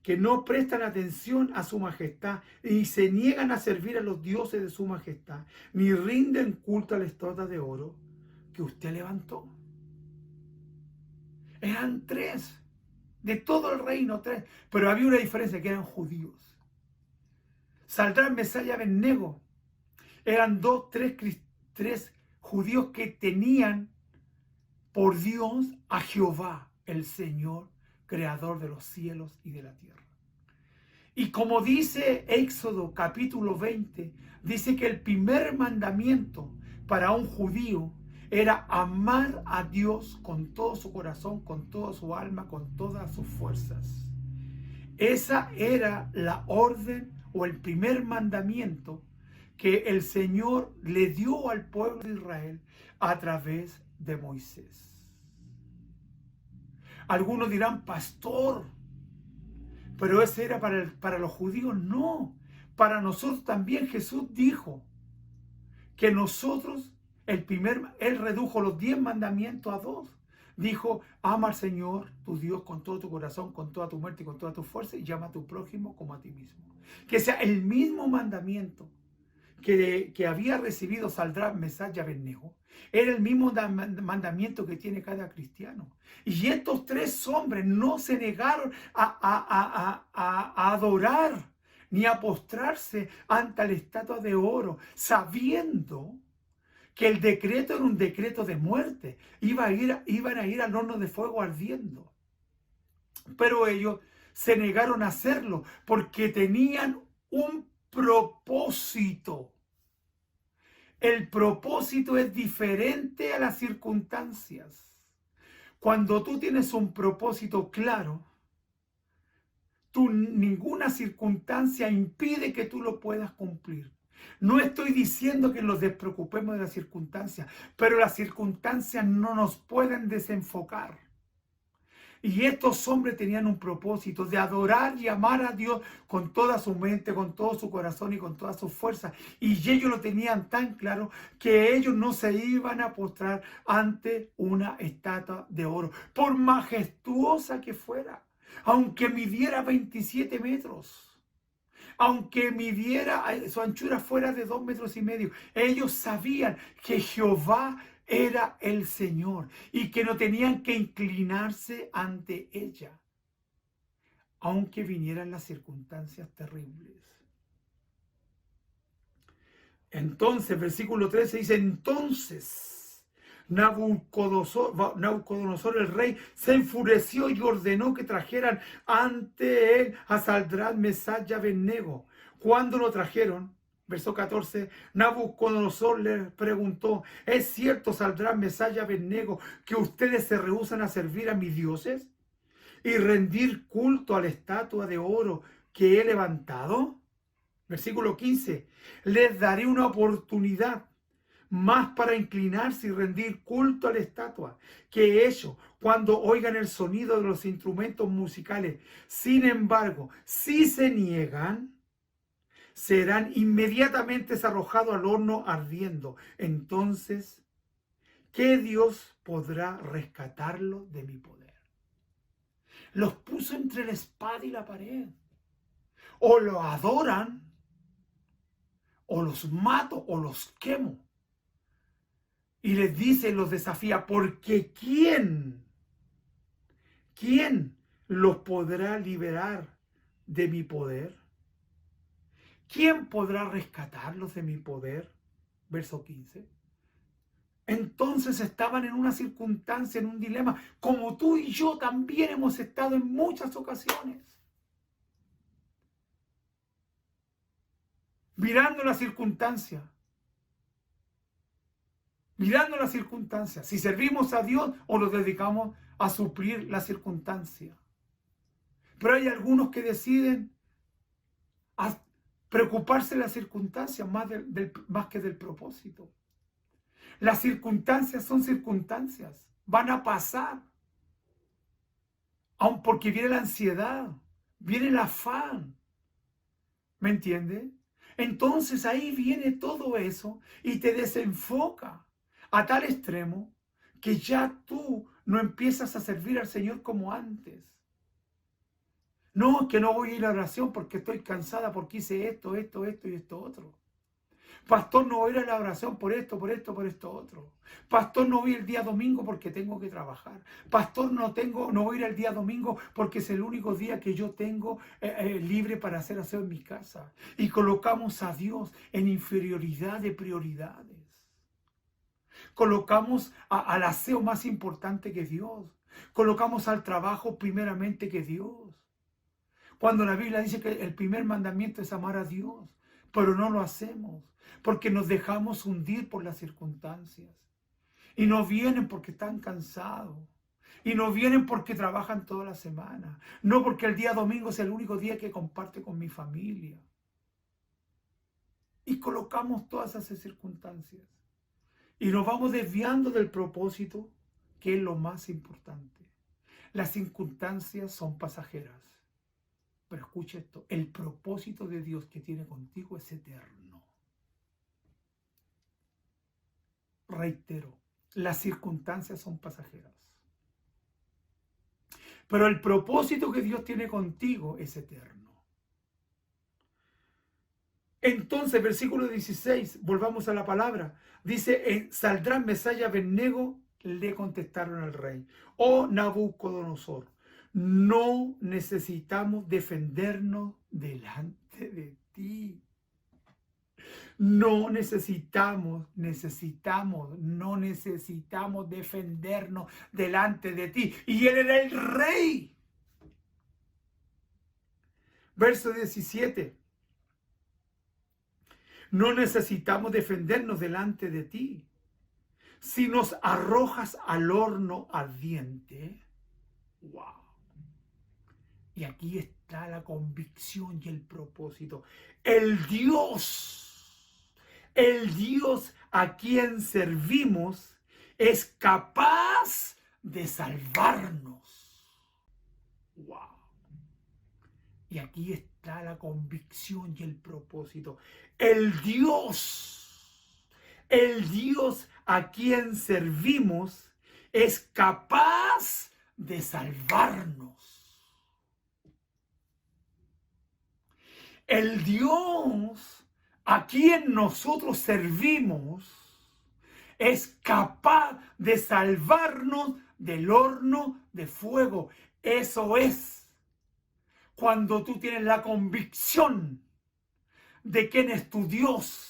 que no prestan atención a su majestad, ni se niegan a servir a los dioses de su majestad, ni rinden culto a la estatua de oro que usted levantó. Eran 3, de todo el reino 3, pero había una diferencia, que eran judíos. Sadrach, Mesach y Abednego eran 3 judíos que tenían por Dios a Jehová, el Señor, creador de los cielos y de la tierra. Y como dice Éxodo capítulo 20, dice que el primer mandamiento para un judío era amar a Dios con todo su corazón, con toda su alma, con todas sus fuerzas. Esa era la orden o el primer mandamiento que el Señor le dio al pueblo de Israel a través de Moisés. Algunos dirán, pastor, pero ese era para los judíos. No, para nosotros también. Jesús dijo que nosotros, Él redujo los 10 mandamientos a 2. Dijo, ama al Señor, tu Dios, con todo tu corazón, con toda tu mente y con toda tu fuerza, y llama a tu prójimo como a ti mismo. Que sea el mismo mandamiento que había recibido Sadrach, Mesach y Abednego, era el mismo mandamiento que tiene cada cristiano. Y estos 3 hombres no se negaron a adorar ni a postrarse ante la estatua de oro, sabiendo que el decreto era un decreto de muerte. Iban a ir al horno de fuego ardiendo. Pero ellos se negaron a hacerlo porque tenían un propósito. El propósito es diferente a las circunstancias. Cuando tú tienes un propósito claro, ninguna circunstancia impide que tú lo puedas cumplir. No estoy diciendo que nos despreocupemos de las circunstancias, pero las circunstancias no nos pueden desenfocar. Y estos hombres tenían un propósito de adorar y amar a Dios con toda su mente, con todo su corazón y con todas sus fuerzas. Y ellos lo tenían tan claro que ellos no se iban a postrar ante una estatua de oro, por majestuosa que fuera, aunque midiera 27 metros. Aunque midiera, su anchura fuera de 2,5 metros. Ellos sabían que Jehová era el Señor y que no tenían que inclinarse ante ella, aunque vinieran las circunstancias terribles. Entonces, versículo 13 dice, entonces Nabucodonosor el rey se enfureció y ordenó que trajeran ante él a Sadrach, Mesach y Abednego. Cuando lo trajeron, verso 14, Nabucodonosor le preguntó, ¿es cierto, Sadrach, Mesach y Abednego, que ustedes se rehúsan a servir a mis dioses y rendir culto a la estatua de oro que he levantado? Versículo 15, les daré una oportunidad más para inclinarse y rendir culto a la estatua que he hecho cuando oigan el sonido de los instrumentos musicales. Sin embargo, si se niegan, serán inmediatamente arrojados al horno ardiendo. Entonces, ¿qué Dios podrá rescatarlos de mi poder? Los puso entre la espada y la pared. O lo adoran, o los mato, o los quemo. Y les dice, los desafía, porque ¿quién los podrá liberar de mi poder? ¿Quién podrá rescatarlos de mi poder? Verso 15. Entonces estaban en una circunstancia, en un dilema, como tú y yo también hemos estado en muchas ocasiones. Mirando la circunstancia. Mirando las circunstancias, si servimos a Dios o nos dedicamos a suplir la circunstancia. Pero hay algunos que deciden preocuparse de las circunstancias más que del propósito. Las circunstancias son circunstancias, van a pasar. Aun porque viene la ansiedad, viene el afán. ¿Me entiende? Entonces ahí viene todo eso y te desenfoca a tal extremo que ya tú no empiezas a servir al Señor como antes. No, que no voy a ir a la oración porque estoy cansada, porque hice esto y esto otro. Pastor, no voy a ir a la oración por esto otro. Pastor, no voy el día domingo porque tengo que trabajar. Pastor, no voy a ir el día domingo porque es el único día que yo tengo libre para hacer aseo en mi casa. Y colocamos a Dios en inferioridad de prioridades. Colocamos al aseo más importante que Dios. Colocamos al trabajo primeramente que Dios. Cuando la Biblia dice que el primer mandamiento es amar a Dios, pero no lo hacemos porque nos dejamos hundir por las circunstancias. Y no vienen porque están cansados. Y no vienen porque trabajan toda la semana. No porque el día domingo es el único día que comparte con mi familia. Y colocamos todas esas circunstancias. Y nos vamos desviando del propósito, que es lo más importante. Las circunstancias son pasajeras. Pero escucha esto, el propósito de Dios que tiene contigo es eterno. Reitero, las circunstancias son pasajeras. Pero el propósito que Dios tiene contigo es eterno. Entonces, versículo 16, volvamos a la palabra. Dice, Sadrach, Mesach y Abednego le contestaron al rey: oh Nabucodonosor, no necesitamos defendernos delante de ti. No necesitamos defendernos delante de ti. Y él era el rey. Verso 17. No necesitamos defendernos delante de ti. Si nos arrojas al horno ardiente, wow. Y aquí está la convicción y el propósito. El Dios a quien servimos es capaz de salvarnos. Wow. Y aquí está la convicción y el propósito. El Dios a quien servimos es capaz de salvarnos. El Dios a quien nosotros servimos es capaz de salvarnos del horno de fuego. Eso es cuando tú tienes la convicción de quién es tu Dios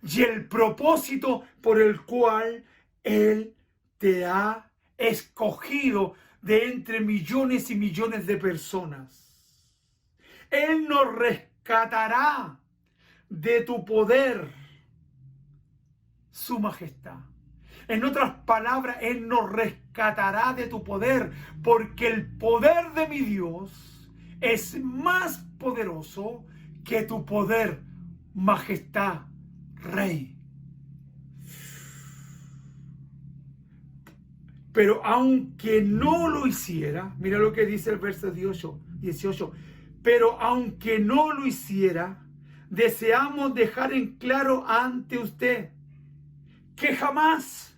y el propósito por el cual Él te ha escogido de entre millones y millones de personas. Él nos rescatará de tu poder, su majestad. En otras palabras, Él nos rescatará de tu poder, porque el poder de mi Dios es más poderoso que tu poder, majestad, Rey. Pero aunque no lo hiciera, mira lo que dice el verso 18, pero aunque no lo hiciera, deseamos dejar en claro ante usted que jamás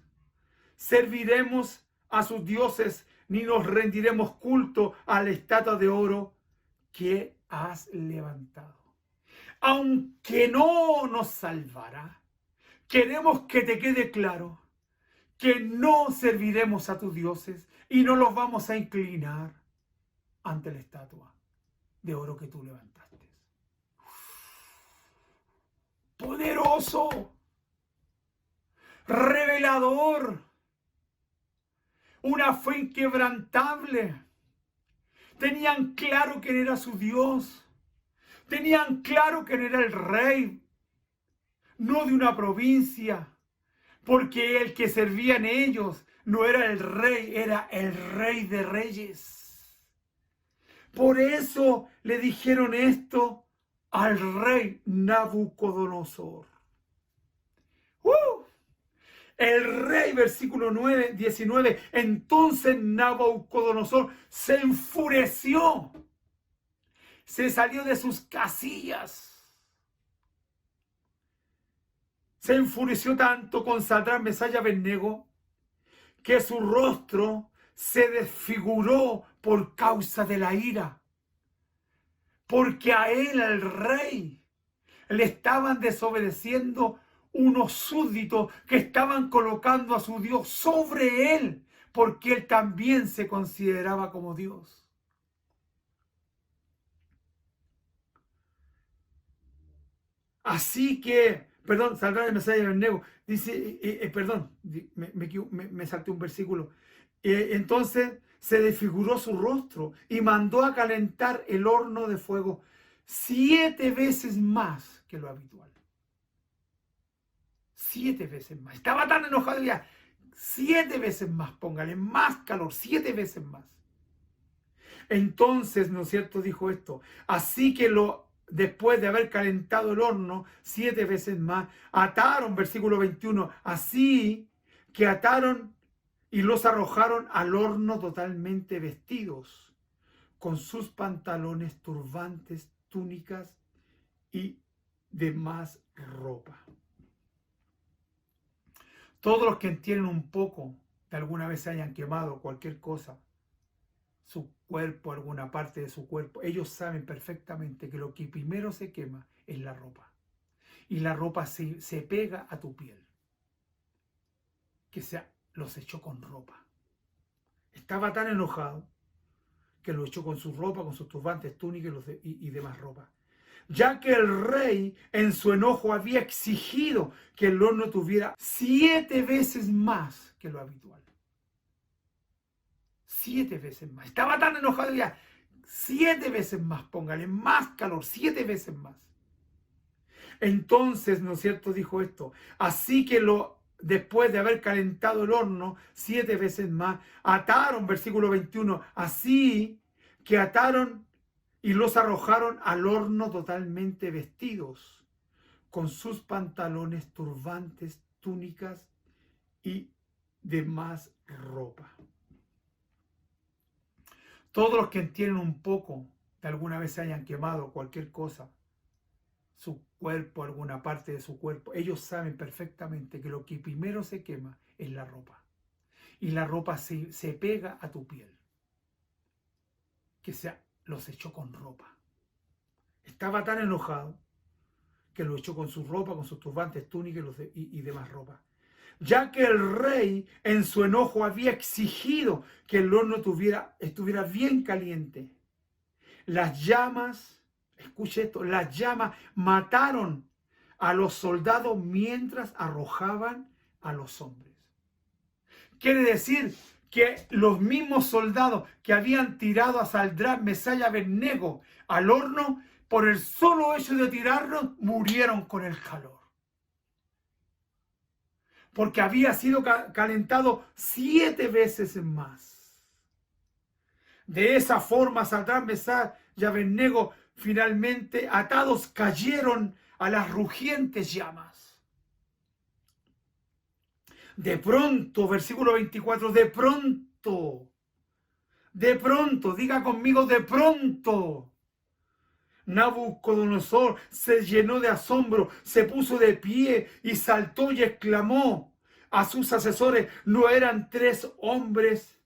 serviremos a sus dioses ni nos rendiremos culto a la estatua de oro que has levantado. Aunque no nos salvará, queremos que te quede claro que no serviremos a tus dioses y no los vamos a inclinar ante la estatua de oro que tú levantaste. Poderoso, revelador, una fe inquebrantable. Tenían claro quién era su Dios. Tenían claro quién era el rey, no de una provincia, porque el que servían ellos no era el rey, era el Rey de Reyes. Por eso le dijeron esto al rey Nabucodonosor. El rey, versículo 19, entonces Nabucodonosor se enfureció, se salió de sus casillas, se enfureció tanto con Sadrach, Mesach y Abednego que su rostro se desfiguró por causa de la ira, porque a él, al rey, le estaban desobedeciendo unos súbditos que estaban colocando a su Dios sobre él, porque él también se consideraba como Dios. Así que, perdón, Sadrach, Mesach y Abednego, dice, me salté un versículo. Entonces se desfiguró su rostro y mandó a calentar el horno de fuego 7 veces más que lo habitual. 7 veces más. Estaba tan enojado ya. 7 veces más, póngale más calor, 7 veces más. Entonces, ¿no es cierto?, dijo esto. Así que después de haber calentado el horno 7 veces más, ataron, versículo 21, así que ataron y los arrojaron al horno totalmente vestidos, con sus pantalones, turbantes, túnicas y demás ropa. Todos los que entienden un poco, de alguna vez se hayan quemado cualquier cosa, su cuerpo, alguna parte de su cuerpo, ellos saben perfectamente que lo que primero se quema es la ropa. Y la ropa se pega a tu piel. Que los echó con ropa. Estaba tan enojado que lo echó con su ropa, con sus turbantes, túnicas y demás ropa. Ya que el rey en su enojo había exigido que el horno tuviera 7 veces más que lo habitual. 7 veces más. Estaba tan enojado ya. 7 veces más, póngale más calor, 7 veces más. Entonces, ¿no es cierto?, dijo esto. Así que después de haber calentado el horno 7 veces más, ataron, versículo 21, así que ataron y los arrojaron al horno totalmente vestidos, con sus pantalones, turbantes, túnicas y demás ropa. Todos los que tienen un poco de alguna vez se hayan quemado cualquier cosa, su cuerpo, alguna parte de su cuerpo, ellos saben perfectamente que lo que primero se quema es la ropa. Y la ropa se pega a tu piel. Que los echó con ropa. Estaba tan enojado que lo echó con su ropa, con sus turbantes, túnicas y demás ropa. Ya que el rey en su enojo había exigido que el horno estuviera bien caliente. Las llamas, escuche esto, las llamas mataron a los soldados mientras arrojaban a los hombres. Quiere decir que los mismos soldados que habían tirado a Sadrach, Mesach y Abednego al horno, por el solo hecho de tirarlos, murieron con el calor. Porque había sido calentado 7 veces más. De esa forma, Sadrach, Mesach y Abednego, finalmente atados, cayeron a las rugientes llamas. De pronto, versículo 24, de pronto, diga conmigo, de pronto, Nabucodonosor se llenó de asombro, se puso de pie y saltó y exclamó a sus asesores: ¿no eran 3 hombres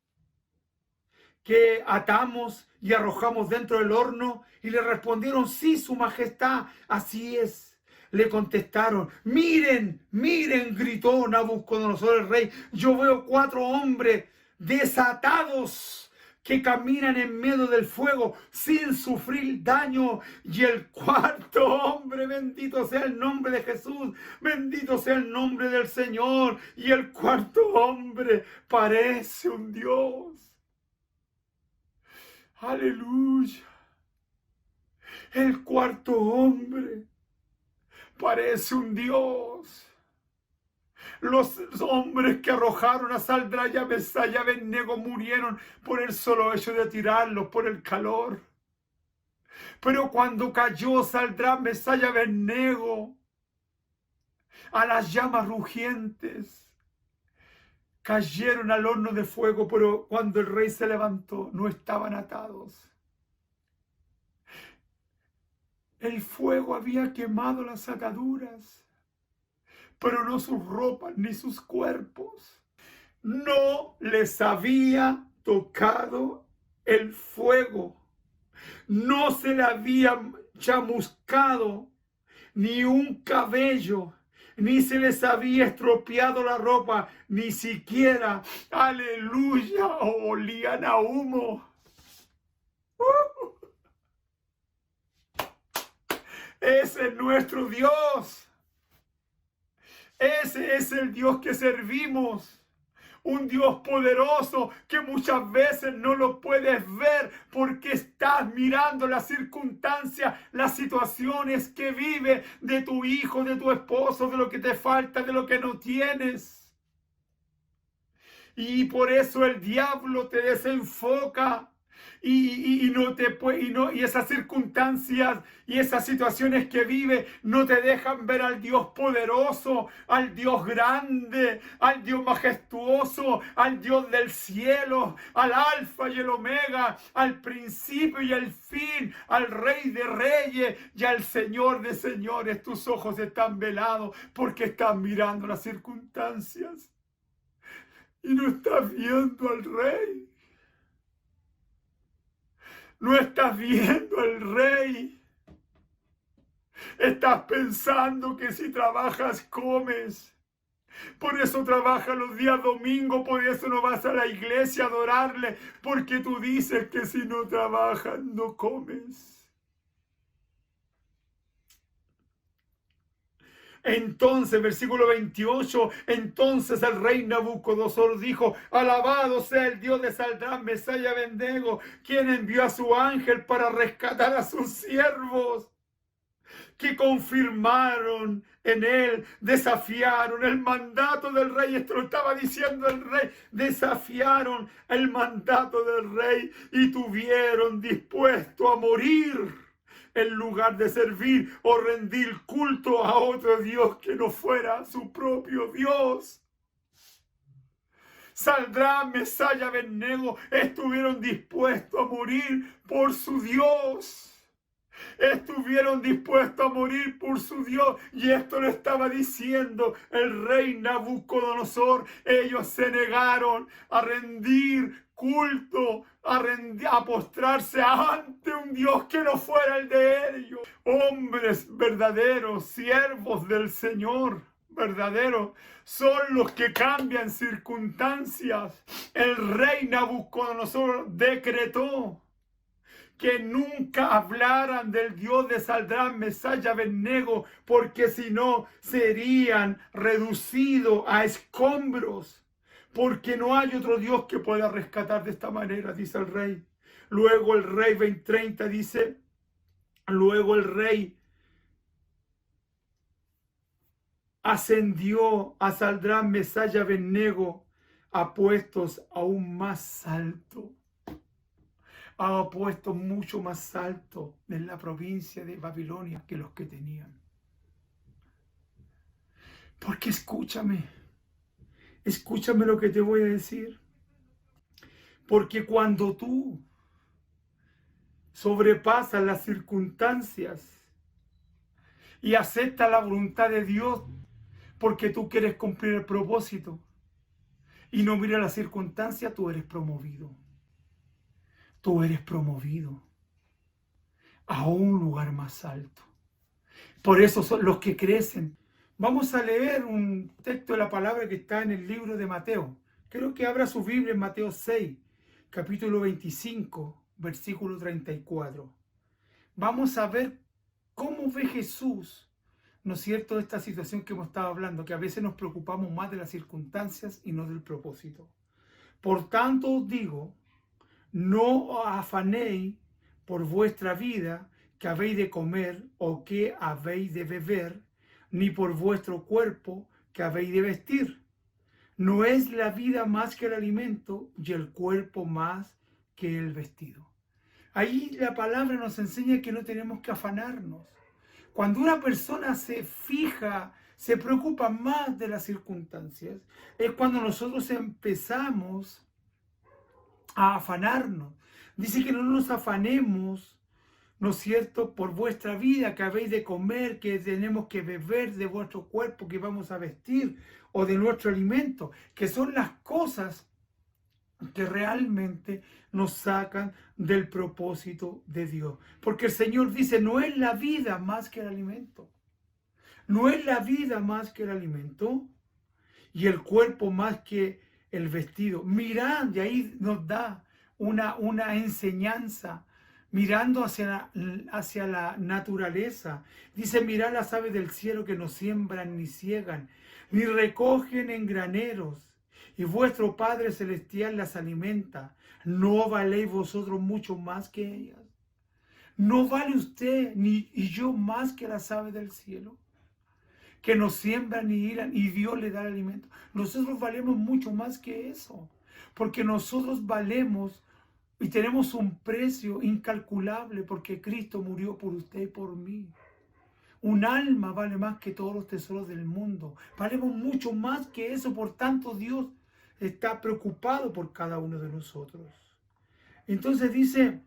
que atamos y arrojamos dentro del horno? Y le respondieron: sí, su majestad, así es. Le contestaron: miren, miren, gritó Nabucodonosor el rey, yo veo 4 hombres desatados que caminan en medio del fuego sin sufrir daño. Y el 4.º hombre, bendito sea el nombre de Jesús, bendito sea el nombre del Señor, y el 4.º hombre parece un Dios. Aleluya. El 4.º hombre parece un Dios. Los hombres que arrojaron a Sadrach, a Mesach y a Abednego murieron por el solo hecho de tirarlos, por el calor. Pero cuando cayó Sadrach, Mesach y Abednego a las llamas rugientes, cayeron al horno de fuego, pero cuando el rey se levantó, no estaban atados. El fuego había quemado las ataduras, pero no sus ropas ni sus cuerpos. No les había tocado el fuego. No se le había chamuscado ni un cabello, ni se les había estropeado la ropa, ni siquiera, aleluya, olían a humo. Ese es nuestro Dios. Ese es el Dios que servimos. Un Dios poderoso que muchas veces no lo puedes ver porque estás mirando las circunstancias, las situaciones que vive de tu hijo, de tu esposo, de lo que te falta, de lo que no tienes. Y por eso el diablo te desenfoca. Y esas circunstancias y esas situaciones que vive no te dejan ver al Dios poderoso, al Dios grande, al Dios majestuoso, al Dios del cielo, al Alfa y el Omega, al principio y el fin, al Rey de Reyes y al Señor de Señores. Tus ojos están velados porque estás mirando las circunstancias y no estás viendo al Rey. No estás viendo al Rey. Estás pensando que si trabajas, comes. Por eso trabajas los días domingos, por eso no vas a la iglesia a adorarle, porque tú dices que si no trabajas, no comes. Entonces, versículo 28, entonces el rey Nabucodonosor dijo: alabado sea el Dios de Sadrach, Mesach y Abednego, quien envió a su ángel para rescatar a sus siervos, que confirmaron en él, desafiaron el mandato del rey. Esto lo estaba diciendo el rey. Desafiaron el mandato del rey y tuvieron dispuesto a morir en lugar de servir o rendir culto a otro Dios que no fuera su propio Dios. Sadrach, Mesach y Abednego estuvieron dispuestos a morir por su Dios. Estuvieron dispuestos a morir por su Dios, y esto lo estaba diciendo el rey Nabucodonosor. Ellos se negaron a rendir culto, a postrarse ante un Dios que no fuera el de ellos. Hombres verdaderos, siervos del Señor verdaderos, son los que cambian circunstancias. El rey Nabucodonosor decretó que nunca hablaran del Dios de Sadrach, Mesach y Abednego, porque si no serían reducidos a escombros, porque no hay otro Dios que pueda rescatar de esta manera, dice el rey. Luego el rey 20:30 dice, luego el rey ascendió a Sadrach, Mesach y Abednego a puestos aún más altos. A puestos mucho más altos en la provincia de Babilonia que los que tenían. Porque escúchame lo que te voy a decir. Porque cuando tú sobrepasas las circunstancias y aceptas la voluntad de Dios porque tú quieres cumplir el propósito y no miras las circunstancias, tú eres promovido. Tú eres promovido a un lugar más alto. Por eso son los que crecen. Vamos a leer un texto de la palabra que está en el libro de Mateo. Quiero que abra su Biblia en Mateo 6, capítulo 25, versículo 34. Vamos a ver cómo ve Jesús, ¿no es cierto?, esta situación que hemos estado hablando, que a veces nos preocupamos más de las circunstancias y no del propósito. Por tanto os digo, no os afanéis por vuestra vida, que habéis de comer o que habéis de beber, ni por vuestro cuerpo, que habéis de vestir. No es la vida más que el alimento, y el cuerpo más que el vestido. Ahí la palabra nos enseña que no tenemos que afanarnos. Cuando una persona se fija, se preocupa más de las circunstancias, es cuando nosotros empezamos a afanarnos. Dice que no nos afanemos, ¿no es cierto?, por vuestra vida, que habéis de comer, que tenemos que beber, de vuestro cuerpo que vamos a vestir, o de nuestro alimento, que son las cosas que realmente nos sacan del propósito de Dios. Porque el Señor dice, no es la vida más que el alimento. No es la vida más que el alimento, y el cuerpo más que el vestido. Mirad, y ahí nos da una enseñanza, mirando hacia la naturaleza. Dice, mirad las aves del cielo, que no siembran ni ciegan, ni recogen en graneros, y vuestro Padre Celestial las alimenta. ¿No valéis vosotros mucho más que ellas? ¿No vale usted y yo más que las aves del cielo, que no siembran ni hilan, y Dios le da el alimento? Nosotros valemos mucho más que eso, porque nosotros valemos y tenemos un precio incalculable, porque Cristo murió por usted y por mí. Un alma vale más que todos los tesoros del mundo. Valemos mucho más que eso, por tanto Dios está preocupado por cada uno de nosotros. Entonces dice,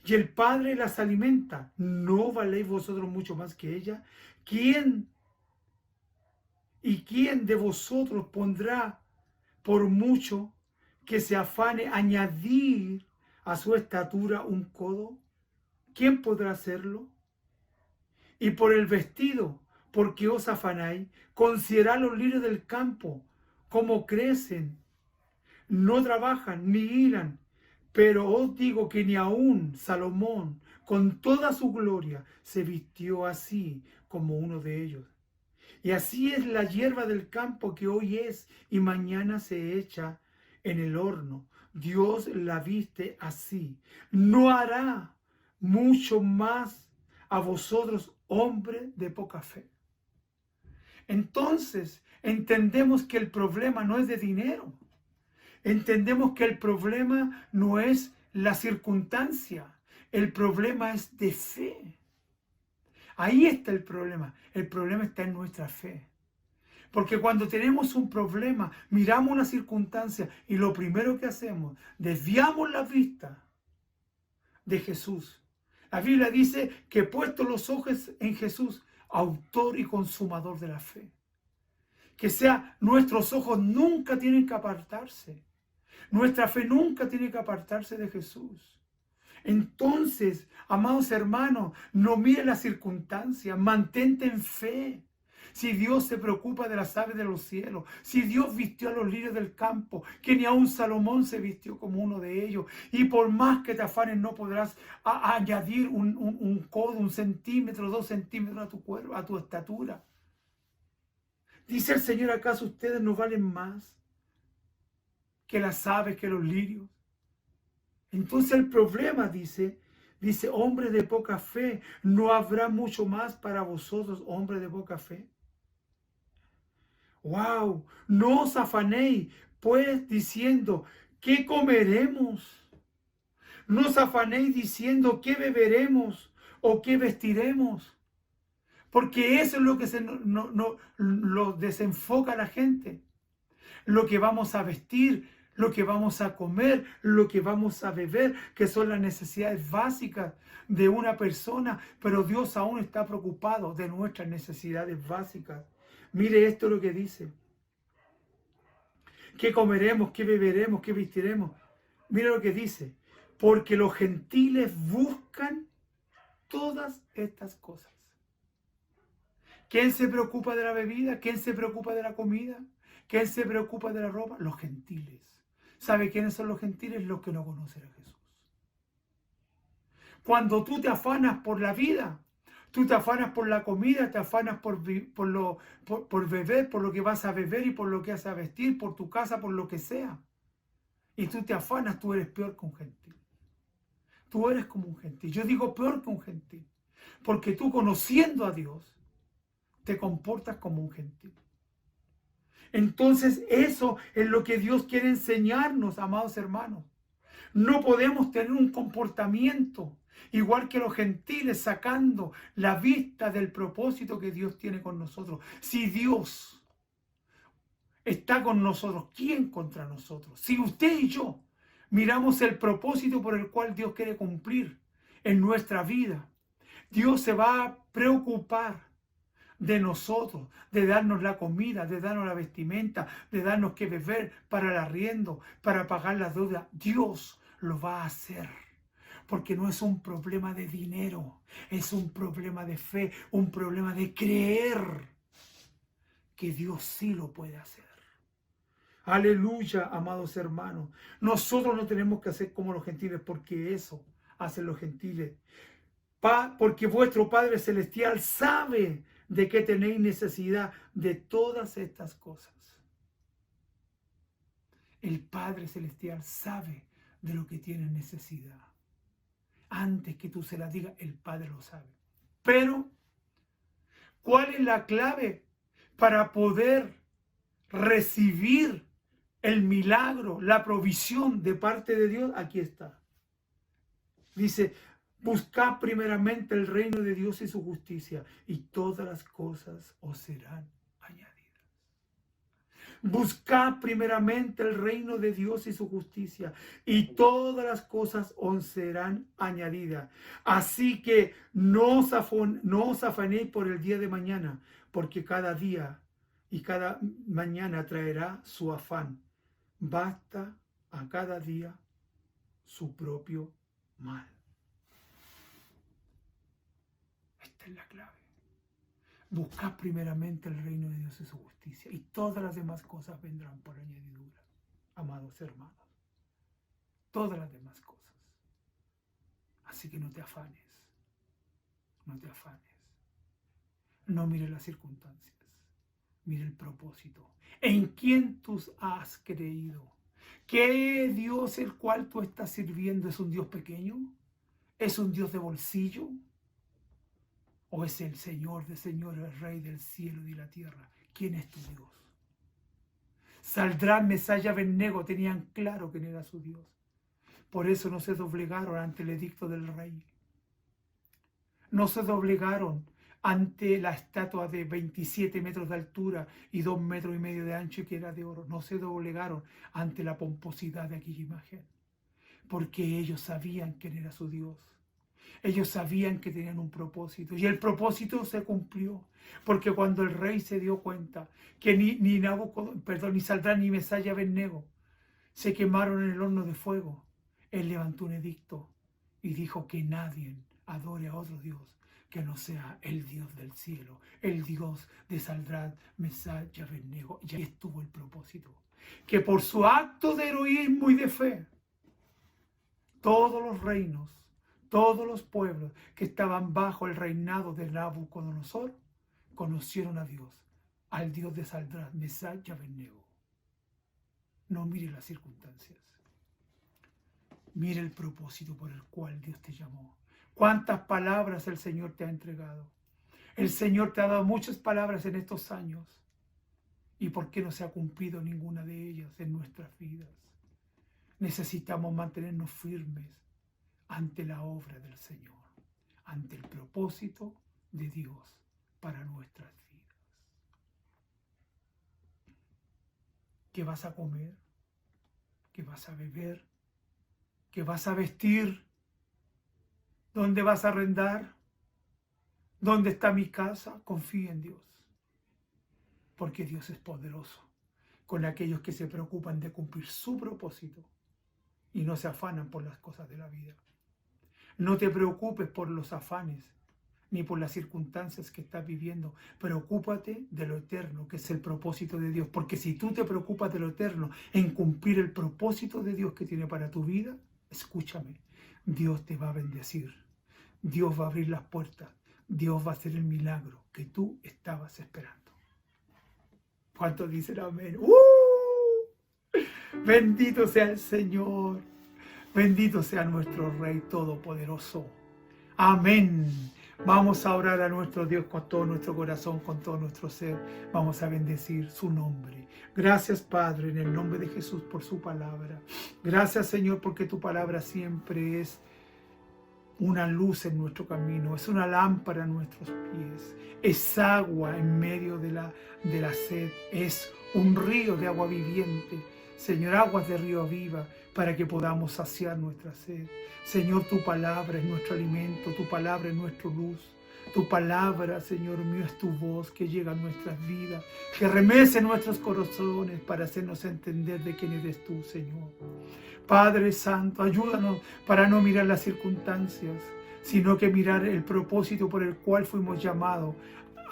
y el Padre las alimenta. ¿No valéis vosotros mucho más que ella? ¿Quién de vosotros pondrá por mucho que se afane añadir a su estatura un codo? ¿Quién podrá hacerlo? Y por el vestido, ¿por qué os afanáis? Considerad los lirios del campo, cómo crecen. No trabajan ni hilan. Pero os digo que ni aun Salomón, con toda su gloria, se vistió así como uno de ellos. Y así es la hierba del campo que hoy es y mañana se echa en el horno. Dios la viste así. No hará mucho más a vosotros, hombres de poca fe. Entonces, entendemos que el problema no es de dinero. Entendemos que el problema no es la circunstancia. El problema es de fe. Ahí está el problema. El problema está en nuestra fe. Porque cuando tenemos un problema, miramos una circunstancia y lo primero que hacemos, desviamos la vista de Jesús. La Biblia dice que puesto los ojos en Jesús, autor y consumador de la fe. Que sea, nuestros ojos nunca tienen que apartarse. Nuestra fe nunca tiene que apartarse de Jesús. Entonces, amados hermanos, no mire las circunstancias, mantente en fe. Si Dios se preocupa de las aves de los cielos, si Dios vistió a los lirios del campo, que ni aun Salomón se vistió como uno de ellos, y por más que te afanes no podrás añadir un codo, 1 centímetro, 2 centímetros a tu cuerpo, a tu estatura. Dice el Señor, ¿acaso ustedes no valen más que las aves, que los lirios? Entonces el problema dice, hombres de poca fe, ¿no habrá mucho más para vosotros, hombres de poca fe? ¡Wow! No os afanéis, pues, diciendo, ¿qué comeremos? No os afanéis diciendo, ¿qué beberemos? ¿O qué vestiremos? Porque eso es lo que lo desenfoca a la gente. Lo que vamos a vestir, lo que vamos a comer, lo que vamos a beber, que son las necesidades básicas de una persona, pero Dios aún está preocupado de nuestras necesidades básicas. Mire esto lo que dice. ¿Qué comeremos? ¿Qué beberemos? ¿Qué vestiremos? Mire lo que dice. Porque los gentiles buscan todas estas cosas. ¿Quién se preocupa de la bebida? ¿Quién se preocupa de la comida? ¿Quién se preocupa de la ropa? Los gentiles. ¿Sabe quiénes son los gentiles? Los que no conocen a Jesús. Cuando tú te afanas por la vida, tú te afanas por la comida, te afanas por beber, por lo que vas a beber y por lo que vas a vestir, por tu casa, por lo que sea. Y tú te afanas, tú eres peor que un gentil. Tú eres como un gentil. Yo digo peor que un gentil. Porque tú, conociendo a Dios, te comportas como un gentil. Entonces eso es lo que Dios quiere enseñarnos, amados hermanos. No podemos tener un comportamiento igual que los gentiles, sacando la vista del propósito que Dios tiene con nosotros. Si Dios está con nosotros, ¿quién contra nosotros? Si usted y yo miramos el propósito por el cual Dios quiere cumplir en nuestra vida, Dios se va a preocupar de nosotros, de darnos la comida, de darnos la vestimenta, de darnos que beber, para el arriendo, para pagar las deudas. Dios lo va a hacer, porque no es un problema de dinero, es un problema de fe, un problema de creer que Dios sí lo puede hacer. Aleluya, amados hermanos. Nosotros no tenemos que hacer como los gentiles, porque eso hacen los gentiles. Porque vuestro Padre Celestial sabe de que tenéis necesidad de todas estas cosas. El Padre Celestial sabe de lo que tienes necesidad. Antes que tú se la digas, el Padre lo sabe. Pero, ¿cuál es la clave para poder recibir el milagro, la provisión de parte de Dios? Aquí está. Dice, buscad primeramente el reino de Dios y su justicia, y todas las cosas os serán añadidas. Buscad primeramente el reino de Dios y su justicia, y todas las cosas os serán añadidas. Así que no os afanéis por el día de mañana, porque cada día y cada mañana traerá su afán. Basta a cada día su propio mal. Esta es la clave. Buscad primeramente el reino de Dios y su justicia, y todas las demás cosas vendrán por añadidura, amados hermanos. Todas las demás cosas. Así que no te afanes. No te afanes. No mire las circunstancias, mire el propósito. ¿En quién tú has creído? ¿Qué Dios el cual tú estás sirviendo es un Dios pequeño? ¿Es un Dios de bolsillo? ¿O es el Señor de señores, el Rey del cielo y de la tierra? ¿Quién es tu Dios? Sadrac, Mesach y Abednego tenían claro quién era su Dios. Por eso no se doblegaron ante el edicto del rey. No se doblegaron ante la estatua de 27 metros de altura y 2,5 metros de ancho que era de oro. No se doblegaron ante la pomposidad de aquella imagen. Porque ellos sabían quién era su Dios. Ellos sabían que tenían un propósito. Y el propósito se cumplió. Porque cuando el rey se dio cuenta que ni Sadrac, ni Mesach y Abednego se quemaron en el horno de fuego, él levantó un edicto y dijo que nadie adore a otro Dios que no sea el Dios del cielo, el Dios de Sadrac, Mesach y Abednego. Y ahí estuvo el propósito. Que por su acto de heroísmo y de fe, todos los reinos, todos los pueblos que estaban bajo el reinado de Nabucodonosor conocieron a Dios, al Dios de Sadrac, Mesach y Abednego. No mire las circunstancias. Mire el propósito por el cual Dios te llamó. ¿Cuántas palabras el Señor te ha entregado? El Señor te ha dado muchas palabras en estos años. ¿Y por qué no se ha cumplido ninguna de ellas en nuestras vidas? Necesitamos mantenernos firmes ante la obra del Señor, ante el propósito de Dios para nuestras vidas. ¿Qué vas a comer? ¿Qué vas a beber? ¿Qué vas a vestir? ¿Dónde vas a arrendar? ¿Dónde está mi casa? Confía en Dios, porque Dios es poderoso con aquellos que se preocupan de cumplir su propósito y no se afanan por las cosas de la vida. No te preocupes por los afanes ni por las circunstancias que estás viviendo. Preocúpate de lo eterno, que es el propósito de Dios. Porque si tú te preocupas de lo eterno, en cumplir el propósito de Dios que tiene para tu vida, escúchame, Dios te va a bendecir. Dios va a abrir las puertas. Dios va a hacer el milagro que tú estabas esperando. ¿Cuántos dicen amén? Bendito sea el Señor. Bendito sea nuestro Rey Todopoderoso. Amén. Vamos a orar a nuestro Dios con todo nuestro corazón, con todo nuestro ser. Vamos a bendecir su nombre. Gracias, Padre, en el nombre de Jesús por su palabra. Gracias, Señor, porque tu palabra siempre es una luz en nuestro camino, es una lámpara a nuestros pies, es agua en medio de la sed, es un río de agua viviente. Señor, aguas de río viva para que podamos saciar nuestra sed. Señor, tu palabra es nuestro alimento, tu palabra es nuestra luz. Tu palabra, Señor mío, es tu voz que llega a nuestras vidas, que remece nuestros corazones para hacernos entender de quién eres tú, Señor. Padre Santo, ayúdanos para no mirar las circunstancias, sino que mirar el propósito por el cual fuimos llamados.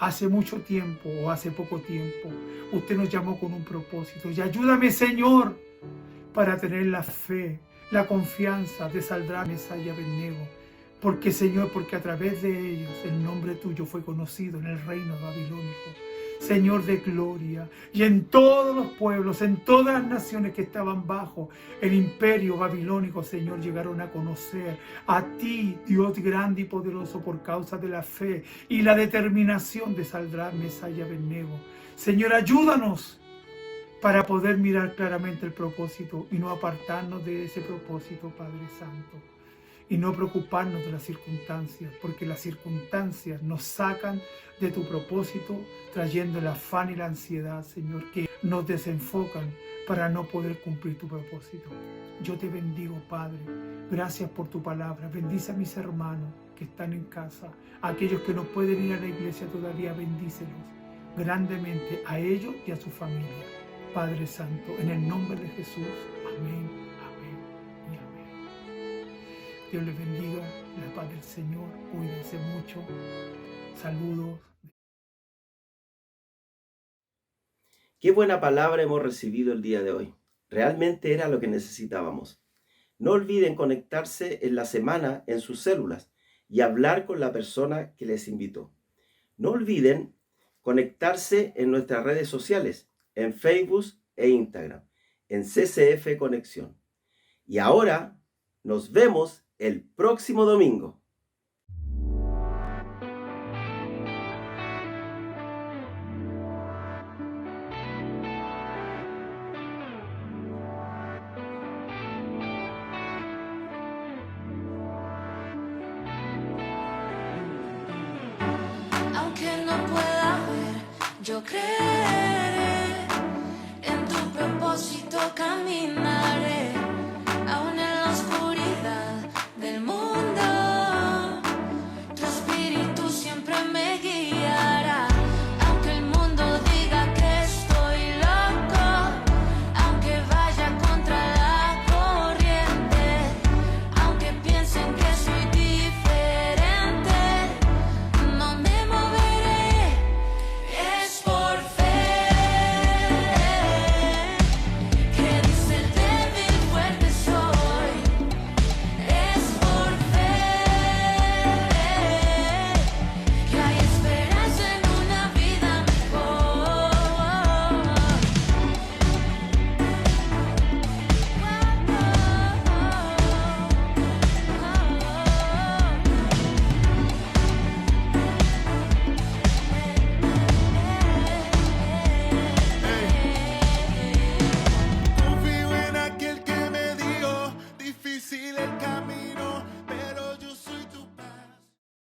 Hace mucho tiempo o hace poco tiempo, usted nos llamó con un propósito. Y ayúdame, Señor, para tener la fe, la confianza de Sadrac, Mesach y Abednego. Porque, Señor, porque a través de ellos el nombre tuyo fue conocido en el reino babilónico. Señor de gloria, y en todos los pueblos, en todas las naciones que estaban bajo el imperio babilónico, Señor, llegaron a conocer a ti, Dios grande y poderoso, por causa de la fe y la determinación de Sadrac, Mesach y Abednego. Señor, ayúdanos para poder mirar claramente el propósito y no apartarnos de ese propósito, Padre Santo. Y no preocuparnos de las circunstancias, porque las circunstancias nos sacan de tu propósito, trayendo el afán y la ansiedad, Señor, que nos desenfocan para no poder cumplir tu propósito. Yo te bendigo, Padre. Gracias por tu palabra. Bendice a mis hermanos que están en casa, a aquellos que no pueden ir a la iglesia todavía, bendícelos grandemente, a ellos y a su familia. Padre Santo, en el nombre de Jesús. Amén. Dios les bendiga, la paz del Señor, cuídense mucho, saludos. Qué buena palabra hemos recibido el día de hoy. Realmente era lo que necesitábamos. No olviden conectarse en la semana en sus células y hablar con la persona que les invitó. No olviden conectarse en nuestras redes sociales, en Facebook e Instagram, en CCF Conexión. Y ahora nos vemos el próximo domingo. Aunque no pueda ver, yo creeré en tu propósito, caminaré, aún en la oscuridad del mundo. Tu espíritu siempre me guiará. Aunque el mundo diga que estoy loco, aunque vaya contra la corriente, aunque piensen que soy diferente, no me moveré, es por fe. Que dice el débil fuerte soy, es por fe. Que hay esperanza en una vida mejor. Confío en aquel que me dijo, difícil es